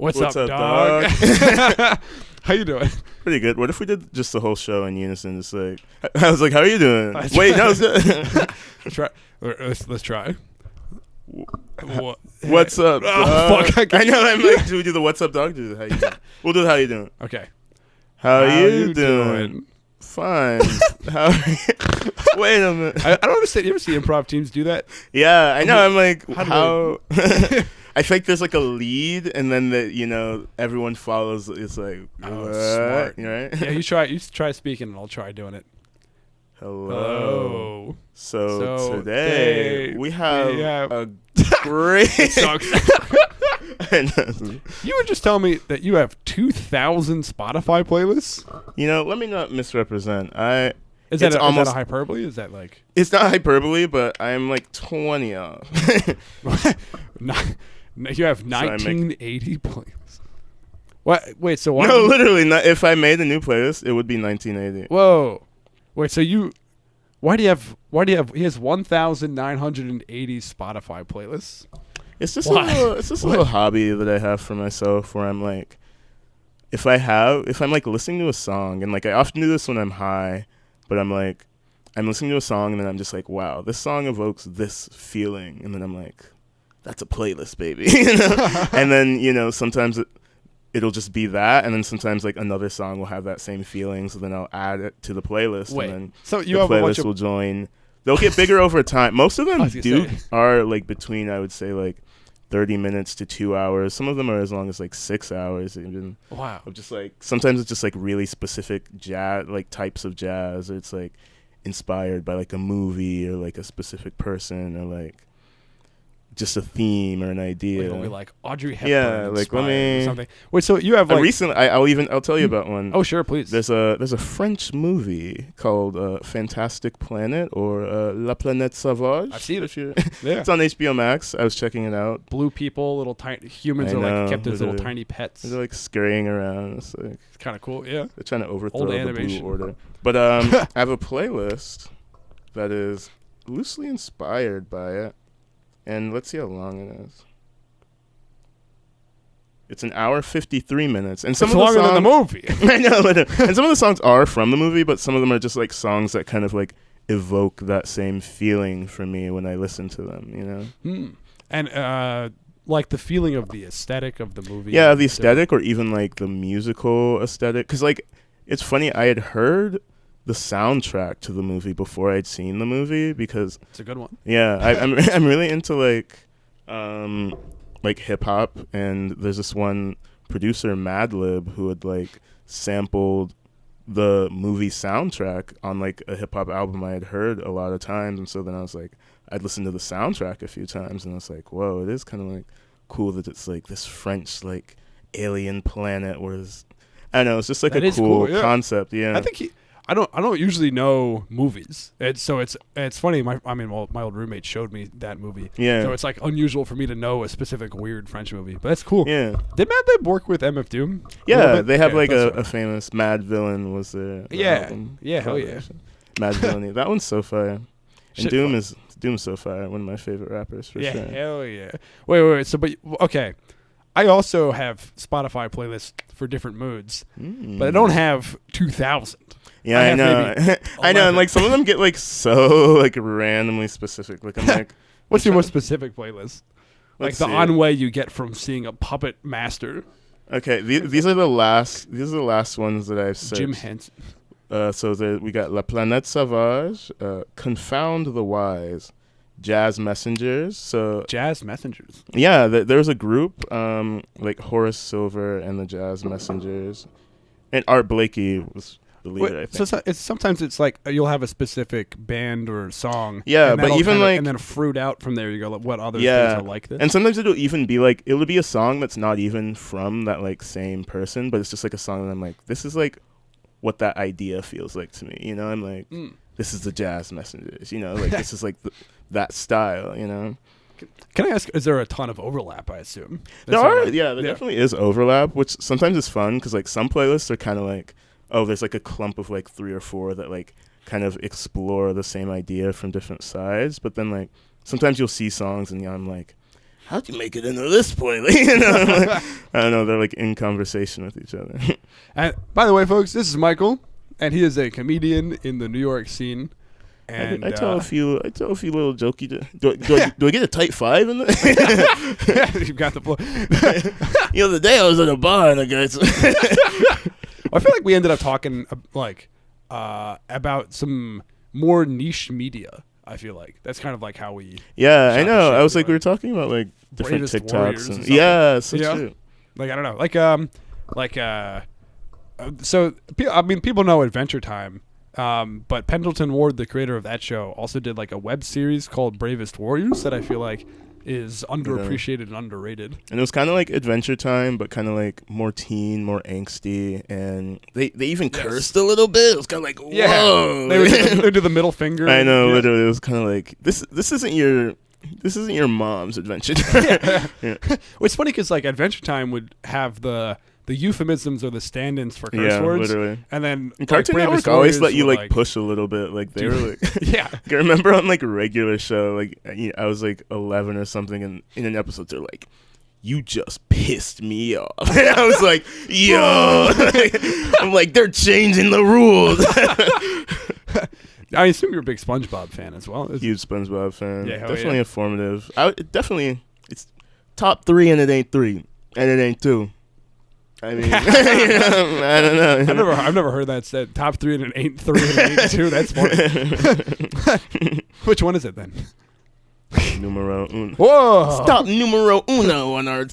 What's up, dog? How you doing? Pretty good. What if we did just the whole show in unison? Just like I was like, "How are you doing?" Wait, no, it's good. Let's try. What's up? Oh, fuck! I know. I'm like, do we do the "What's up, dog"? Do the "How you doing"? We'll do the "How you doing." Okay. How you doing? Fine. How? Wait a minute. I don't understand. You ever see improv teams do that? Yeah, I know. I'm like, how? I think there's like a lead, and then everyone follows. It's like, what? Smart. Right? Yeah, you try speaking, and I'll try doing it. Hello. So today we have a great. You were just telling me that you have 2,000 Spotify playlists. Let me not misrepresent. Is that a hyperbole? Is that like? It's not hyperbole, but I'm like 20 off. You have 1980 playlists. What? Wait. So why? No, literally. Not, if I made a new playlist, it would be 1980. Whoa. Wait. So you? Why do you have? He has 1,980 Spotify playlists. It's just a little hobby that I have for myself, where I'm like, if I'm like listening to a song, and like I often do this when I'm high, but I'm listening to a song, and then I'm just like, wow, this song evokes this feeling, and then I'm like, that's a playlist, baby. And then sometimes it'll just be that, and then sometimes like another song will have that same feeling, so then I'll add it to the playlist. Wait, and then so you the have playlist will join. They'll get bigger over time. Most of them are like between, I would say, like 30 minutes to 2 hours. Some of them are as long as like 6 hours even. Wow. Of just like, sometimes it's just like really specific jazz, like types of jazz, or it's like inspired by like a movie or like a specific person, or like just a theme or an idea. It'll be like Audrey Hepburn. Yeah, like let me. Or something. Wait, so you have like recently? I'll tell you about one. Oh sure, please. There's a French movie called Fantastic Planet, or La Planète Sauvage. I've seen it. Yeah, it's on HBO Max. I was checking it out. Blue people, little tiny humans are like kept as little tiny pets. They're like scurrying around. It's like kind of cool. Yeah, they're trying to overthrow the Blue Order. But I have a playlist that is loosely inspired by it. And let's see how long it is. It's an hour 53 minutes, and it's longer than the movie. I know, and some of the songs are from the movie, but some of them are just like songs that kind of like evoke that same feeling for me when I listen to them. And like the feeling of the aesthetic of the movie. Yeah, the aesthetic, or even like the musical aesthetic. Because like, it's funny, I had heard the soundtrack to the movie before I'd seen the movie, because it's a good one. Yeah, I'm really into like hip hop, and there's this one producer, Madlib, who had like sampled the movie soundtrack on like a hip hop album I had heard a lot of times, and so then I was like, I'd listened to the soundtrack a few times, and I was like, whoa, it is kind of like cool that it's like this French like alien planet, whereas I don't know, it's just like a cool concept. Yeah, I think I don't usually know movies. It's funny. My old roommate showed me that movie. Yeah. So it's like unusual for me to know a specific weird French movie, but that's cool. Yeah. Did Madlib work with MF Doom? Yeah, they have like a famous Mad Villain was there. Yeah. Album. Yeah. Hell yeah. Mad Villainy. That one's so fire. And Doom's so fire. One of my favorite rappers for sure. Yeah. Hell yeah. Wait. So, but okay. I also have Spotify playlists for different moods, but I don't have 2,000. Yeah, I know. I know, and like some of them get like so like randomly specific. Like I'm like, what's your most specific playlist? Like the on-way you get from seeing a puppet master. Okay, these are the last ones that I've searched. Jim Henson. So we got La Planète Sauvage, Confound the Wise, Jazz Messengers. So Jazz Messengers. Yeah, there's a group like Horace Silver and the Jazz Messengers, and Art Blakey was the leader, I think. So sometimes it's like you'll have a specific band or song. Yeah, but even like, and then fruit out from there. You go, like, what other things are like this? And sometimes it'll even be like, it'll be a song that's not even from that like same person, but it's just like a song that I'm like, this is like what that idea feels like to me. I'm like, this is the Jazz Messengers. Like this is like that style. Can I ask, is there a ton of overlap, I assume? There definitely is overlap, which sometimes is fun, because like some playlists are kind of like, oh, there's like a clump of like 3 or 4 that like kind of explore the same idea from different sides. But then like sometimes you'll see songs and I'm like, how'd you make it into this playlist? You know, like, I don't know. They're like in conversation with each other. And by the way, folks, this is Michael, and he is a comedian in the New York scene. And I tell a few little jokey. Do I get a tight 5 in there? You've got the floor. The other day I was at a bar and a guy. I feel like we ended up talking about some more niche media. I feel like that's kind of like how we. Yeah, I know. I was like, we were talking about like different TikToks and so true. Like I don't know, so I mean, people know Adventure Time. But Pendleton Ward, the creator of that show, also did like a web series called Bravest Warriors that I feel like is underappreciated and underrated. And it was kind of like Adventure Time, but kind of like more teen, more angsty, and they even cursed a little bit. It was kind of like, whoa. They do the middle finger. I know, literally. It was kind of like, this isn't your mom's Adventure Time. It's funny because like Adventure Time would have the euphemisms or the stand-ins for curse words. Literally. And then Cartoon Network always let you like push a little bit. Like they were like, yeah. I remember on like a regular show, like I was like 11 or something, and in an episode they're like, "You just pissed me off." And I was like, "Yo," I'm like, they're changing the rules. I assume you're a big SpongeBob fan as well. Huge SpongeBob fan. Yeah, definitely informative. It's top 3 and it ain't 3 and it ain't 2. I mean, I don't know. I've never heard that said. Top 3 and it ain't 3 and it ain't 2. That's funny. Which one is it then? Numero uno. Whoa! Stop numero uno on our.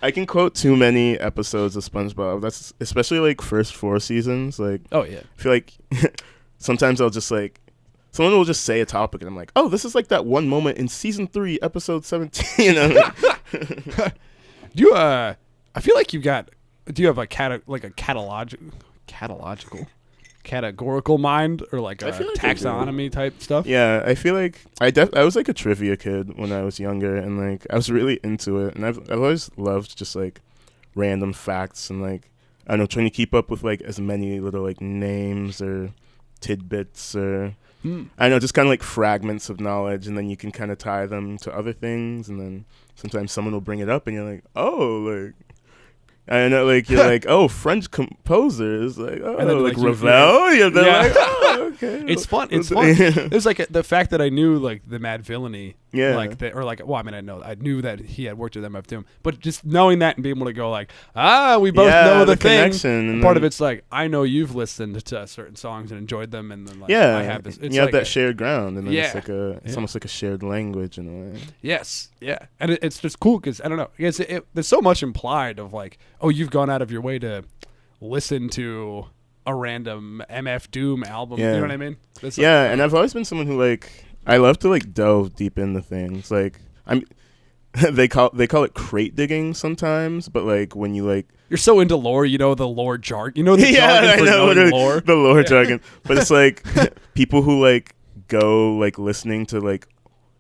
I can quote too many episodes of SpongeBob. That's especially like first 4 seasons. Like, oh yeah. I feel like sometimes I'll just like. Someone will just say a topic, and I'm like, "Oh, this is like that one moment in season 3, episode 17." Do you I feel like do you have a categorical mind or like a taxonomy type stuff? Yeah, I feel like I was like a trivia kid when I was younger, and like I was really into it, and I've always loved just like random facts and like I don't know, trying to keep up with like as many little like names or tidbits or I don't know, just kind of like fragments of knowledge, and then you can kind of tie them to other things, and then sometimes someone will bring it up, and you're like, oh, like. I know, like you're like, oh, French composers, like, oh, like Ravel. Yeah, they're like, oh, okay. It's fun. It's fun. There's like the fact that I knew like the Mad Villainy, like or like, well, I mean, I knew that he had worked with MF Doom, but just knowing that and being able to go like, we both know the thing. Connection, and part of it's like I know you've listened to certain songs and enjoyed them, and then like I have this. It's you have like that shared ground, and then it's like it's almost like a shared language in a way. Yes, yeah, and it's just cool because I don't know, because there's so much implied of like, oh, you've gone out of your way to listen to a random MF Doom album. You know what I mean? That's and I've always been someone who like I love to like delve deep into things. Like they call it crate digging sometimes, but like when you like you're so into lore, you know the lore jargon. You know the jargon for knowing lore. The lore jargon. But it's like people who like go like listening to like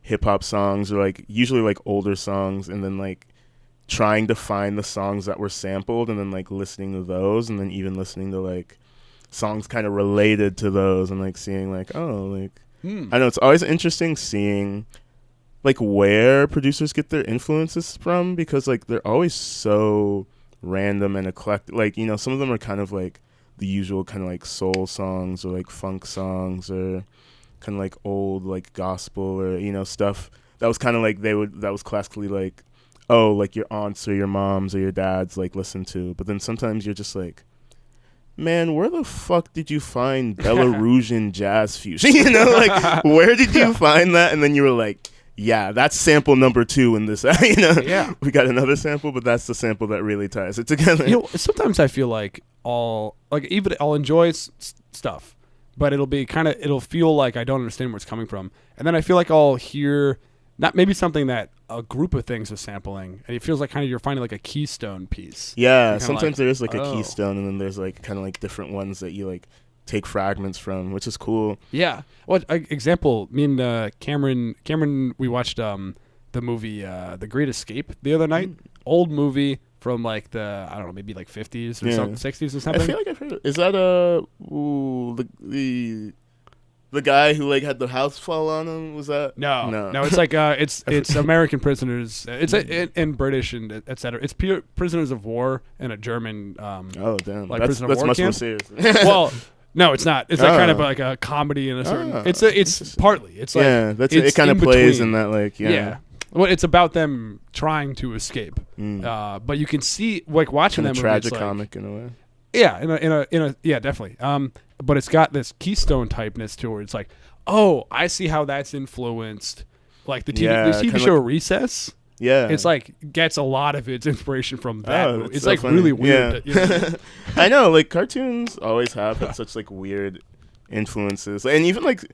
hip hop songs or like usually like older songs, and then like trying to find the songs that were sampled, and then like listening to those, and then even listening to like songs kind of related to those, and like seeing like, oh, like I know it's always interesting seeing like where producers get their influences from, because like they're always so random and eclectic. Like, you know, some of them are kind of like the usual kind of like soul songs or like funk songs or kind of like old like gospel or, you know, stuff that was kind of like that was classically like, oh, like your aunts or your moms or your dads like listen to. But then sometimes you're just like, man, where the fuck did you find Belarusian jazz fusion? You know, like where did you find that? And then you were like, yeah, that's sample number 2 in this. You know, we got another sample, but that's the sample that really ties it together. You know, sometimes I feel like I'll enjoy stuff, but it'll feel like I don't understand where it's coming from, and then I feel like I'll hear not maybe something that a group of things is sampling, and it feels like kind of you're finding like a keystone piece. Yeah, sometimes like, there is like a keystone, and then there's like kind of like different ones that you like take fragments from, which is cool. Yeah. Well, example, me and Cameron, we watched the movie The Great Escape the other night. Old movie from like the, I don't know, maybe like 50s or 60s or something. I feel like I've heard it. Is that The guy who like had the house fall on him, was that? No. It's like it's American prisoners. It's in British and etc. It's pure prisoners of war in a German. Oh damn! Like that's prisoner of war much camp. more serious. Well, no, it's not. It's like kind of like a comedy in a certain. It's partly. It's like it kind of plays in that like yeah. Well, it's about them trying to escape. But you can see like watching them. Tragic comic in a way. Yeah, in a yeah, definitely. But it's got this Keystone typeness to it. Where it's like, oh, I see how that's influenced, like the TV show Recess. Yeah, it's like gets a lot of its inspiration from that. It's so like funny. really weird. Yeah. I know, like cartoons always have such like weird influences, and even like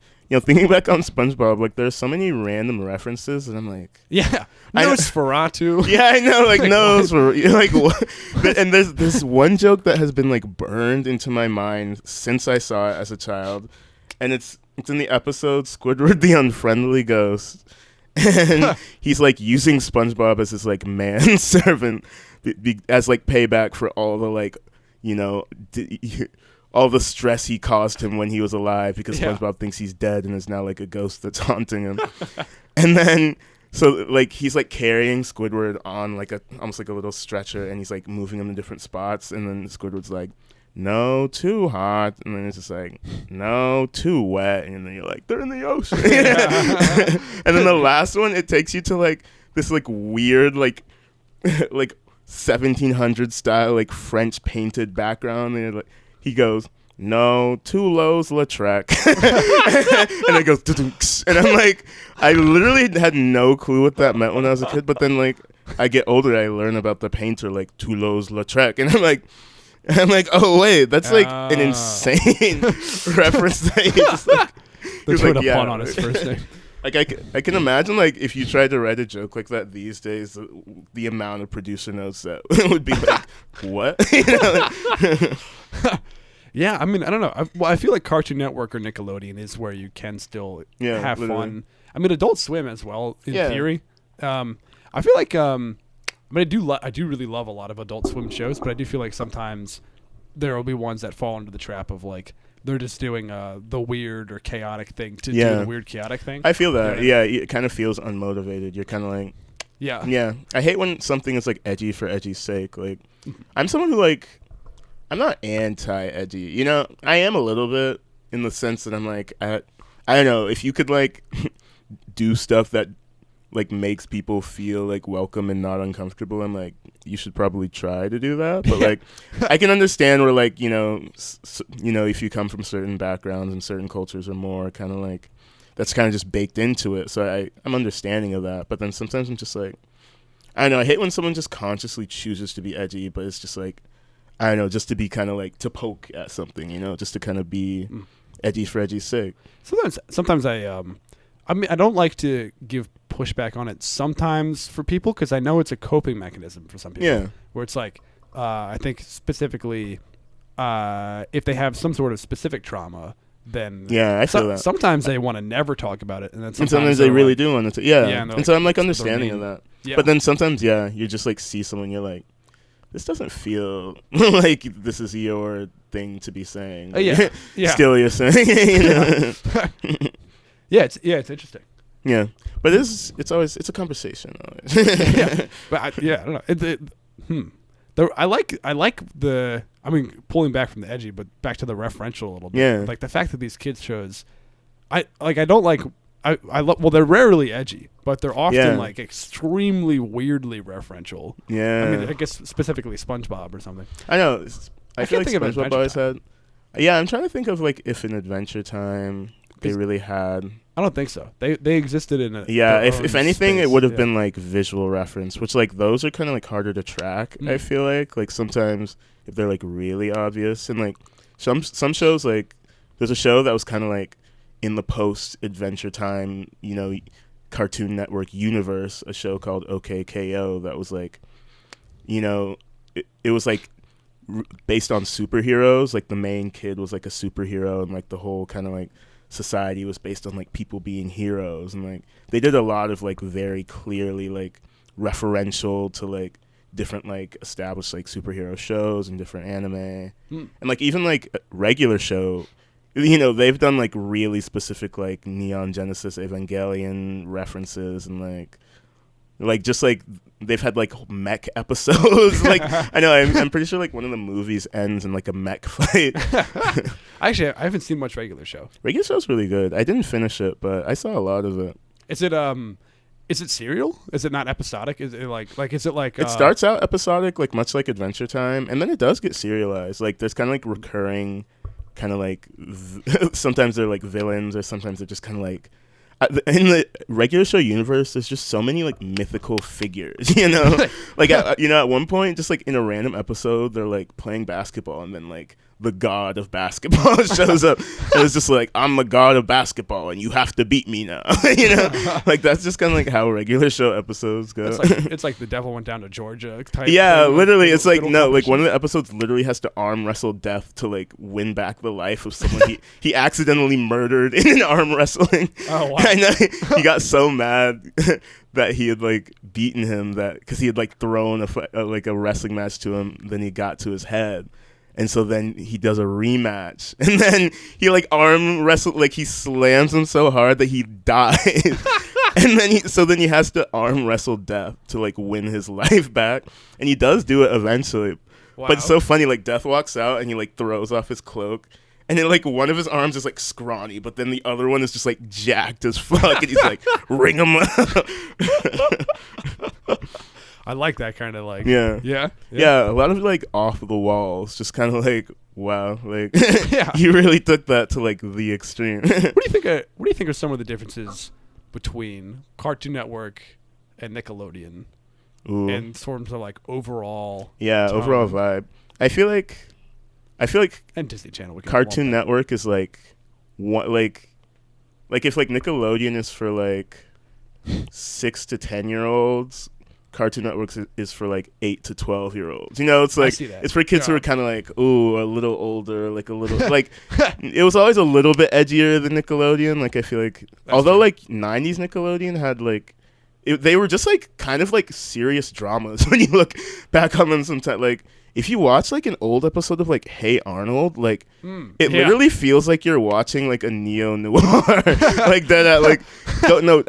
thinking back on SpongeBob, like there's so many random references, and I'm like, yeah, Nosferatu. Yeah, I know, like Nosferatu, like what? And there's this one joke that has been like burned into my mind since I saw it as a child, and it's in the episode Squidward the Unfriendly Ghost, and he's like using SpongeBob as his like manservant as like payback for all the like all the stress he caused him when he was alive, because SpongeBob thinks he's dead and is now like a ghost that's haunting him. And then so like he's like carrying Squidward on like almost like a little stretcher, and he's like moving him to different spots, and then Squidward's like, no, too hot, and then it's just like, no, too wet, and then you're like, they're in the ocean. And then the last one, it takes you to like this like weird like 1700 style like French painted background, and like he goes, no, Toulouse-Lautrec. And it goes, and I'm like, I literally had no clue what that meant when I was a kid, but then like I get older, I learn about the painter like Toulouse-Lautrec, and I'm like, oh wait, that's like an insane reference that he just like, they're trying to pun on his first name. Like I can imagine like if you tried to write a joke like that these days, the amount of producer notes that would be like, what? Yeah, I mean, I don't know. I feel like Cartoon Network or Nickelodeon is where you can still have fun. I mean, Adult Swim as well, in theory. I feel like I mean, I do really love a lot of Adult Swim shows, but I do feel like sometimes there will be ones that fall into the trap of like they're just doing the weird or chaotic thing to do the weird chaotic thing. I feel that. Yeah, it kind of feels unmotivated. You're kind of like, yeah. I hate when something is like edgy for edgy's sake. Like, I'm someone who like, I'm not anti-edgy. I am a little bit in the sense that I'm like, I don't know, if you could like do stuff that like makes people feel like welcome and not uncomfortable, I'm like, you should probably try to do that. But like, I can understand where like, if you come from certain backgrounds and certain cultures are more kind of like, that's kind of just baked into it. So I'm understanding of that. But then sometimes I'm just like, I don't know, I hate when someone just consciously chooses to be edgy, but it's just like, I don't know, just to be kind of like, to poke at something, just to kind of be edgy for edgy's sake. Sometimes I mean, I don't like to give pushback on it sometimes for people, because I know it's a coping mechanism for some people. Yeah. Where it's like, I think specifically, if they have some sort of specific trauma, then I feel that. Sometimes they want to never talk about it, and then sometimes they really do want to. Yeah. And so I'm like understanding of that. Yeah. But then sometimes, you just like see someone, you're like, this doesn't feel like this is your thing to be saying. Yeah. Still you're saying. Yeah, it's interesting. Yeah, but it's a conversation. Yeah, but I don't know. I like the. I mean, pulling back from the edgy, but back to the referential a little bit. Yeah, like the fact that these kids shows, I don't like. Well, they're rarely edgy, but they're often like extremely weirdly referential. Yeah, I mean, I guess specifically SpongeBob or something. I know. I feel like SpongeBob always had. Yeah, I'm trying to think of like if in Adventure Time they really had. I don't think so. They existed in a if anything, space. it would have been like visual reference, which like those are kind of like harder to track. I feel like sometimes if they're like really obvious, and like some shows, like there's a show that was kind of like in the post Adventure Time, Cartoon Network universe, a show called OKKO that was like, it was like based on superheroes. Like the main kid was like a superhero, and like the whole kind of like society was based on like people being heroes, and like they did a lot of like very clearly like referential to like different like established like superhero shows and different anime, and like even like a regular show you know, they've done like really specific like Neon Genesis Evangelion references, and like just like they've had like mech episodes. Like I know I'm pretty sure like one of the movies ends in like a mech fight. Actually, I haven't seen much Regular Show. Regular Show's really good. I didn't finish it, but I saw a lot of it. Is it serial? Is it not episodic? Is it like is it like it starts out episodic, like much like Adventure Time, and then it does get serialized. Like there's kind of like recurring kind of like sometimes they're like villains, or sometimes they're just kind of like in the Regular Show universe, there's just so many like mythical figures, you know. Like you know, at one point, just like in a random episode, they're like playing basketball, and then like the god of basketball shows up. And it's just like, I'm the god of basketball, and you have to beat me now. You know, like that's just kind of like how Regular Show episodes go. It's like the devil went down to Georgia type. Yeah, thing, literally, it's like no, like one of the episodes literally has to arm wrestle Death to like win back the life of someone he accidentally murdered in an arm wrestling. Oh wow! I know he got so mad that he had like beaten him, that because he had like thrown like a wrestling match to him, then he got to his head. And so then he does a rematch, and then he like arm wrestle, like he slams him so hard that he dies. And then he has to arm wrestle Death to like win his life back, and he does do it eventually. Wow. But it's so funny, like Death walks out and he like throws off his cloak, and then like one of his arms is like scrawny, but then the other one is just like jacked as fuck, and he's like, ring him up. I like that kind of like yeah, a lot of like off the walls, just kind of like wow, like you really took that to like the extreme. What do you think are some of the differences between Cartoon Network and Nickelodeon? Ooh. In terms of like overall overall vibe? I feel like and Disney Channel, Cartoon Network is like what like if like Nickelodeon is for like 6 to 10-year-olds, Cartoon Network is for like 8 to 12-year-olds. You know, it's like it's for kids who are kind of like, ooh, a little older, like a little like. It was always a little bit edgier than Nickelodeon. Like I feel like, although like 90s Nickelodeon had like, they were just like kind of like serious dramas when you look back on them. Sometimes like if you watch like an old episode of like Hey Arnold, like it literally feels like you're watching like a Neo Noir, like that. Like don't know.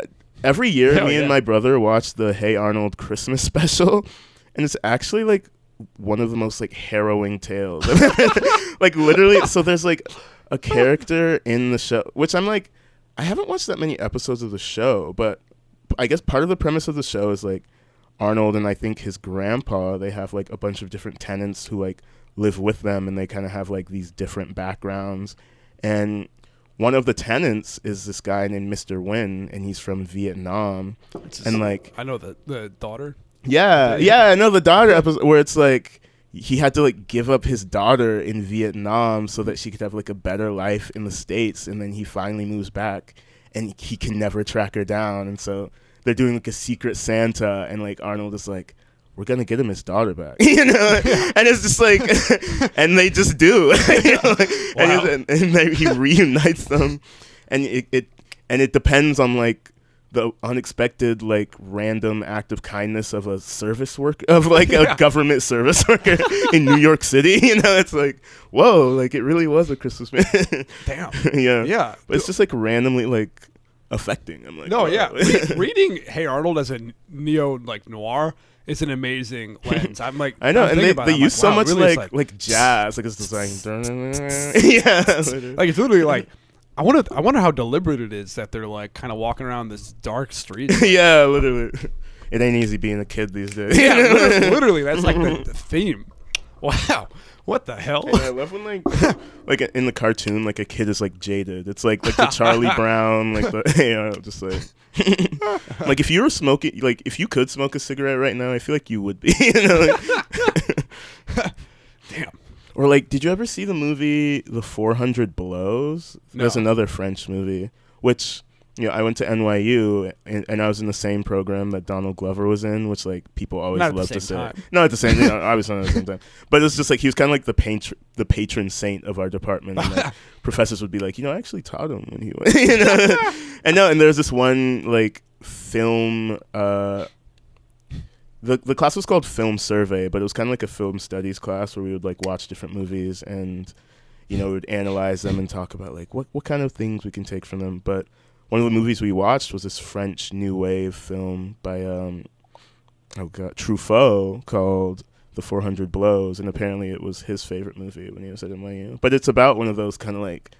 Every year, me and my brother watch the Hey Arnold Christmas special, and it's actually like one of the most like harrowing tales. Like literally, so there's like a character in the show, which I'm like, I haven't watched that many episodes of the show, but I guess part of the premise of the show is like Arnold and I think his grandpa, they have like a bunch of different tenants who like live with them, and they kind of have like these different backgrounds, and one of the tenants is this guy named Mr. Nguyen, and he's from Vietnam. And like I know the daughter. Yeah, I know the daughter episode where it's like he had to like give up his daughter in Vietnam so that she could have like a better life in the States, and then he finally moves back and he can never track her down, and so they're doing like a secret Santa, and like Arnold is like, we're gonna get him his daughter back, you know, and it's just like, and they just do, you know, like, wow. and he reunites them, and it depends on like the unexpected like random act of kindness of a service worker, of like a government service worker in New York City, you know. It's like, whoa, like it really was a Christmas man. Damn. Yeah, but it's just like randomly like affecting. I'm like, no, reading Hey Arnold as a Neo like noir. It's an amazing lens. I'm like, I know, and they use so much really like jazz, like it's just like, yeah, like it's literally like, I wonder how deliberate it is that they're like kind of walking around this dark street. Like, yeah, literally, it ain't easy being a kid these days. Yeah, literally, that's like the theme. Wow, what the hell? Yeah, I love when like in the cartoon, like a kid is like jaded. It's like the Charlie Brown, like the just like. Like if you were smoking, like if you could smoke a cigarette right now, I feel like you would be. You know, like, damn. Or like, did you ever see the movie The 400 Blows? No. There's another French movie, which you know, I went to NYU and I was in the same program that Donald Glover was in, which like people always love to say. Not at the same time. I was not at the same time. But it's just like he was kind of like the patron saint of our department. And like, professors would be like, you know, I actually taught him when he went. You know? And there's this one like film. The class was called Film Survey, but it was kind of like a film studies class where we would like watch different movies, and would analyze them and talk about like what kind of things we can take from them. But one of the movies we watched was this French new wave film by Truffaut called The 400 Blows, and apparently it was his favorite movie when he was at NYU. But it's about one of those kind of like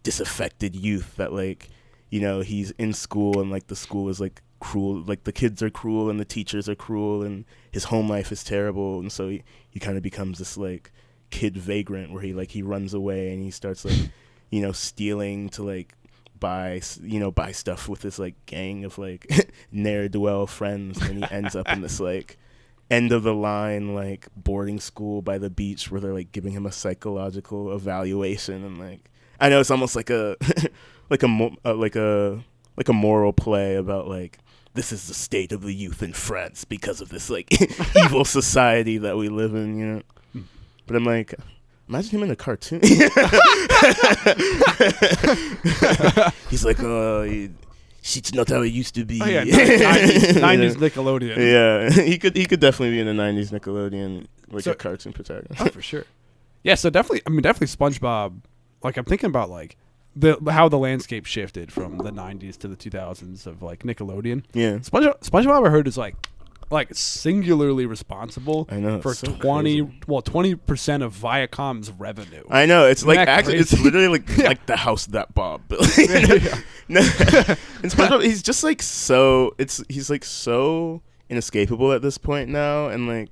disaffected youth that like, he's in school and like the school is like cruel, like the kids are cruel and the teachers are cruel and his home life is terrible, and so he kind of becomes this like kid vagrant where he runs away and he starts like stealing to like buy stuff with this like gang of like ne'er-do-well friends, and he ends up in this like end of the line like boarding school by the beach where they're like giving him a psychological evaluation, and like I know it's almost like a like a moral play about like this is the state of the youth in France because of this like evil society that we live in, But I'm like, imagine him in a cartoon. He's like, shit's not how it used to be. Oh, yeah, 90s Nickelodeon. Yeah, he could definitely be in a 90s Nickelodeon, like a cartoon protagonist. Oh, for sure. Yeah, so definitely SpongeBob, like I'm thinking about like how the landscape shifted from the 90s to the 2000s of like Nickelodeon. Yeah. SpongeBob I heard is like singularly responsible for so 20% of Viacom's revenue. I know, it's like actually it's literally like like the house that Bob built. And SpongeBob, he's just like he's like so inescapable at this point now, and like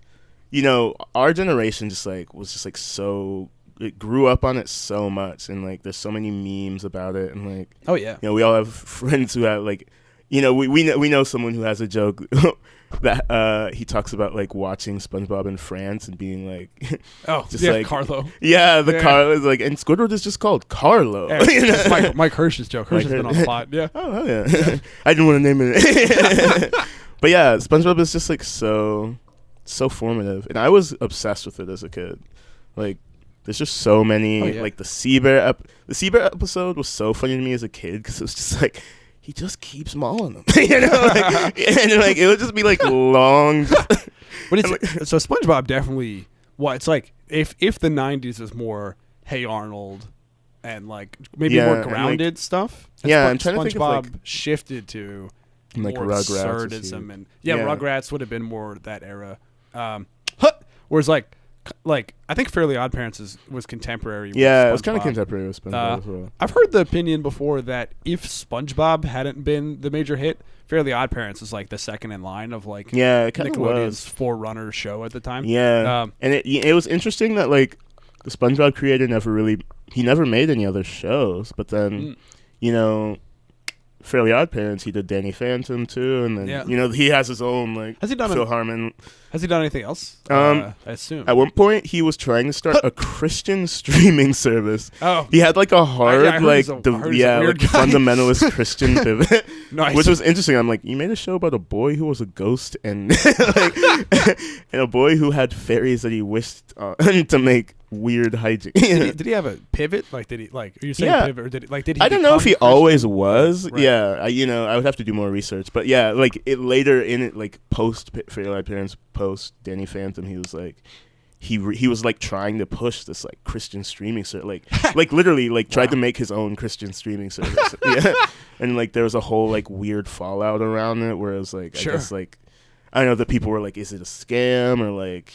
our generation just like was just like so it grew up on it so much, and like there's so many memes about it, and like oh yeah, we all have friends who have like we know someone who has a joke that he talks about like watching SpongeBob in France and being like just like Carlo. Yeah, Carlo is like, and Squidward is just called Carlo. Yeah, Mike Hirsch's joke. Hirsch has been on the plot. Yeah. Oh yeah. I didn't want to name it. But yeah, SpongeBob is just like so formative, and I was obsessed with it as a kid. Like there's just so many like the Sea Bear episode was so funny to me as a kid because it was just like he just keeps mauling them, and like it would just be like long. But it's so SpongeBob definitely it's like if the 90s was more Hey Arnold and like maybe more grounded stuff. I'm trying to think of SpongeBob like shifted to like more Rugrats absurdism and Rugrats would have been more that era. Whereas like I think Fairly Odd Parents was contemporary. Yeah, it was kind of contemporary with SpongeBob as well. I've heard the opinion before that if SpongeBob hadn't been the major hit, Fairly Odd Parents is like the second in line of like it Nickelodeon's forerunner show at the time. Yeah, and it was interesting that like the SpongeBob creator never made any other shows, but then Fairly Odd Parents, he did Danny Phantom too, and then he has his own like Phil Hartman. Has he done anything else? I assume. At one point, he was trying to start a Christian streaming service. Oh, he had like a hard fundamentalist Christian pivot, nice. Which was interesting. I'm like, you made a show about a boy who was a ghost and and a boy who had fairies that he wished to make weird hijinks. Did he have a pivot? Like, did he like? Are you saying pivot, or did he? I don't know if he Christian? always was. Right. Yeah, I would have to do more research. But yeah, like it later in it, like post Fairly Odd Parents, post Danny Phantom, he was like, he was like trying to push this like Christian streaming service, like literally like tried to make his own Christian streaming service. Yeah, and like there was a whole like weird fallout around it where it was like I guess like I don't know, the people were like, is it a scam or like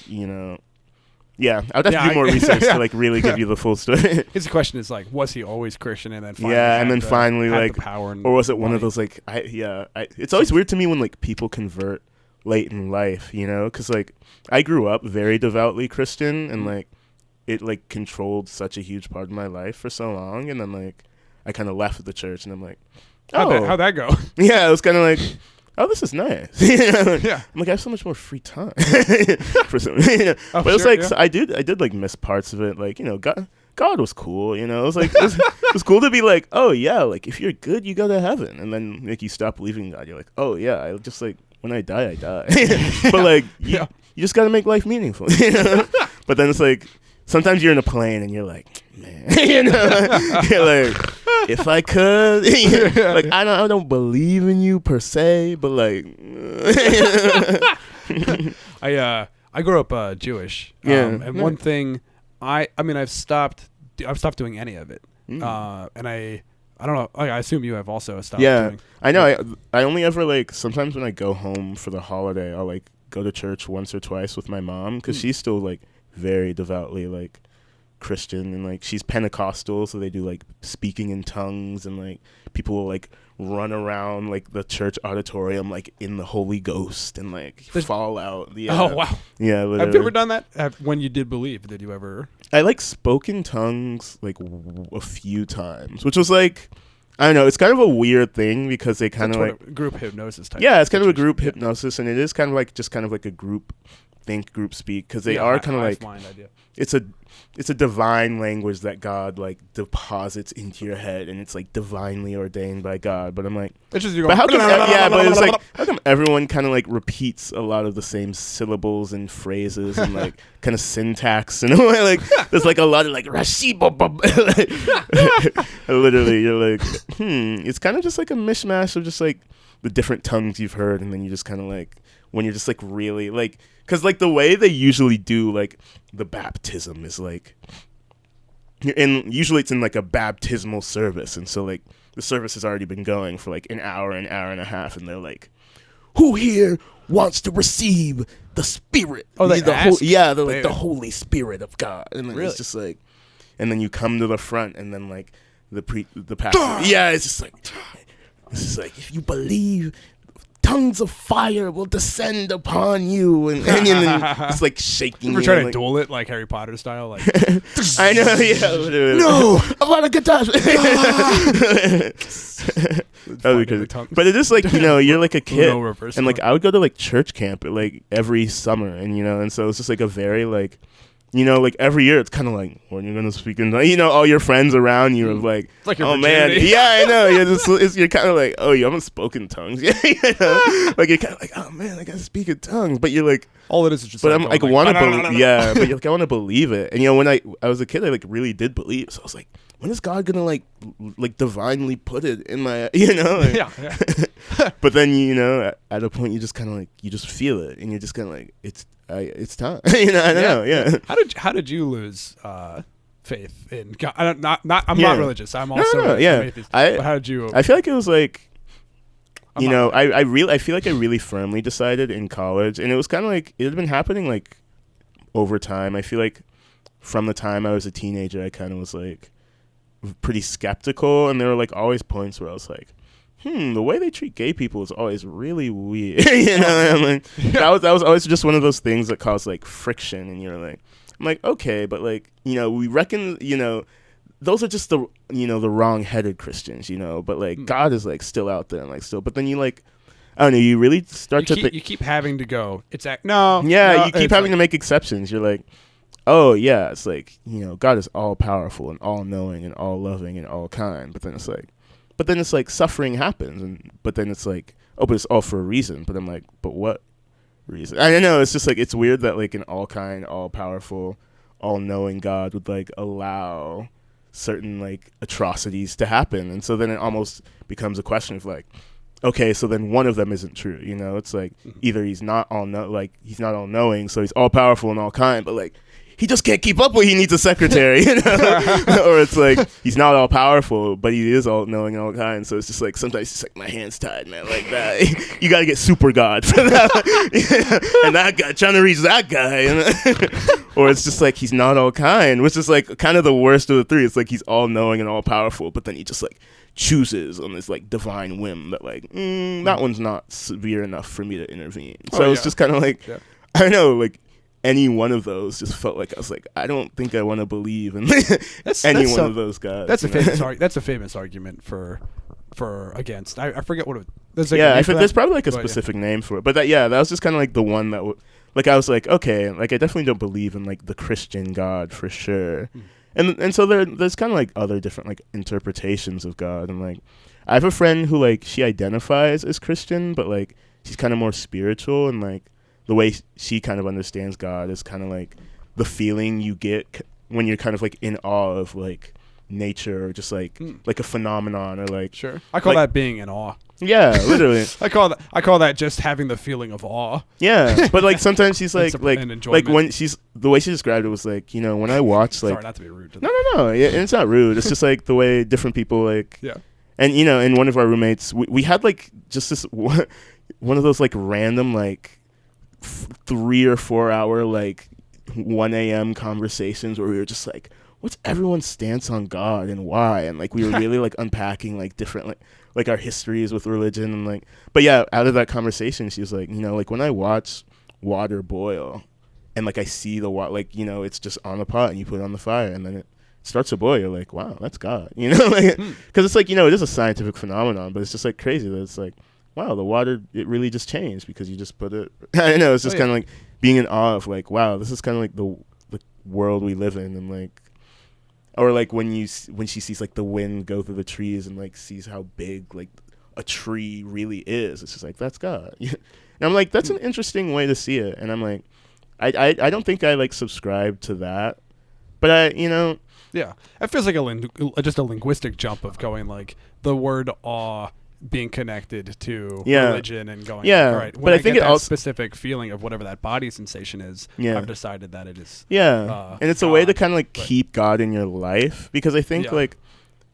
Yeah, I would have to do more research to like really give you the full story. His question is like, was he always Christian and then finally like the power or was it one of those like it's always weird to me when like people convert late in life, because like I grew up very devoutly Christian and like it like controlled such a huge part of my life for so long, and then like I kind of left the church and I'm like, how'd that go? Yeah, it was kind of like, oh, this is nice. Yeah, I'm like, I have so much more free time for some. But it was like so I did like miss parts of it. Like God was cool. It was like it was cool to be like, oh yeah, like if you're good, you go to heaven, and then like you stop believing in God. You're like, oh yeah, I just like when I die, I die. But like you just got to make life meaningful. But then it's like sometimes you're in a plane and you're like, man, you're like, if I could, like I don't believe in you per se, but like, I grew up Jewish. And one thing I've stopped I've stopped doing any of it. And I don't know. Like, I assume you have also stopped. Yeah, doing I know. I only ever like sometimes when I go home for the holiday, I'll like go to church once or twice with my mom because she's still like very devoutly like Christian, and like she's Pentecostal, so they do like speaking in tongues, and like people will like run around like the church auditorium like in the Holy Ghost and like fall out. Yeah. Oh wow. Yeah. Literally. Have you ever done that? When you did believe, did you ever? I like spoke in tongues like a few times, which was like, I don't know, it's kind of a weird thing because they kind of like group hypnosis type. Yeah, it's kind of a group hypnosis, and it is kind of like just kind of like a group think, group speak, because they are kind of like mind idea. It's a divine language that God like deposits into your head, and it's like divinely ordained by God. But I'm like, it's just you're but going, but it's like how come everyone kind of like repeats a lot of the same syllables and phrases and like kind of syntax and like there's like a lot of like literally you're like it's kind of just like a mishmash of just like the different tongues you've heard, and then you just kind of like when you're just like really like. Because, like, the way they usually do, like, the baptism is, like, usually it's in, like, a baptismal service. And so, like, the service has already been going for, like, an hour and a half. And they're like, who here wants to receive the Spirit? Oh, they ask? They're like, the Holy Spirit of God. And then really? it's just, like, and then you come to the front, and then, like, the pastor. Yeah, it's just like, if you believe... tongues of fire will descend upon you, and then it's like shaking. We're trying to duel it like Harry Potter style, like I know, yeah. Literally. No, a lot of good times. But it is like you're like a kid, and like I would go to like church camp like every summer, and and so it's just like a very like. Like every year it's kind of like when you're gonna speak in, all your friends around you are like, like your oh man, yeah, I know, you're kind of like, oh, you haven't spoken tongues, yeah, like you're kind of like, oh man, I gotta speak in tongues, but you're like, all it is just. But I'm like, want to believe, yeah, but like I want to believe it, and when I was a kid, I like really did believe, so I was like, when is God gonna like divinely put it in my, yeah. But then at a point you just kind of like you just feel it, and you're just kind of like it's time. I don't know. Yeah. How did you lose faith in God? I'm not religious. I'm also an atheist. But how did you? I feel like it was like, I feel like I really firmly decided in college, and it was kind of like it had been happening like over time. I feel like from the time I was a teenager, I kind of was like pretty skeptical, and there were like always points where I was like, the way they treat gay people is always really weird. I'm like, that was always just one of those things that caused like friction, and I'm like, okay, but like, we reckon, those are just the, the wrong-headed Christians, but like God is like still out there and like still, but then you like, I don't know, you really start you keep having to go, no. You keep having to make exceptions. You're like, oh yeah, it's like, God is all powerful and all knowing and all loving and all kind, but then it's like suffering happens, but then it's like, oh, but it's all for a reason. But I'm like, but what reason? I don't know. It's just like, it's weird that like an all kind, all powerful, all knowing God would like allow certain like atrocities to happen. And so then it almost becomes a question of like, okay, so then one of them isn't true. It's like either he's not all knowing, so he's all powerful and all kind, but like, he just can't keep up with. He needs a secretary, or it's like he's not all powerful, but he is all knowing and all kind. So it's just like sometimes it's like my hands tied, man, like that. You got to get super God for that, and that guy trying to reach that guy, or it's just like he's not all kind, which is like kind of the worst of the three. It's like he's all knowing and all powerful, but then he just like chooses on this like divine whim that like that one's not severe enough for me to intervene. So it's just kind of like I don't know, like. Any one of those just felt like I was like, I don't think I want to believe in any one of those guys. That's a famous argument for against. I forget what it was. There's probably like a specific name for it, but that was just kind of like the one that like I was like, okay, like I definitely don't believe in like the Christian God for sure, and so there's kind of like other different like interpretations of God, and like I have a friend who like she identifies as Christian, but like she's kind of more spiritual, and like. The way she kind of understands God is kind of like the feeling you get when you're kind of like in awe of like nature or just like like a phenomenon or like I call that being in awe. Yeah, literally. I call that just having the feeling of awe. Yeah, but like sometimes she's like when the way she described it was like, you know, when I watch like sorry, not to be rude. No. Yeah, and it's not rude. It's just like the way different people like. Yeah. And you know, and one of our roommates, we had like just this one of those like random like 3 or 4 hour like 1 a.m. conversations where we were just like, what's everyone's stance on God and why? And like we were really like unpacking like different like our histories with religion and like. But yeah, out of that conversation, she was like, you know, like when I watch water boil, and like I see the water, like, you know, it's just on the pot and you put it on the fire and then it starts to boil, you're like, wow, that's God, you know, like, because it's like, you know, it is a scientific phenomenon, but it's just like crazy that it's like, wow, the water, it really just changed because you just put it. I know, it's just kind of like being in awe of like, wow, this is kind of like the world we live in, and like, or like when she sees like the wind go through the trees and like sees how big like a tree really is, it's just like, that's God. And I'm like, that's an interesting way to see it, and I'm like, I don't think I like subscribe to that, but I, you know. Yeah, it feels like just a linguistic jump of going like the word awe being connected to religion and going all right. When but I think get it that also specific feeling of whatever that body sensation is. I've decided that it is. And it's God, a way to kind of like keep God in your life, because I think like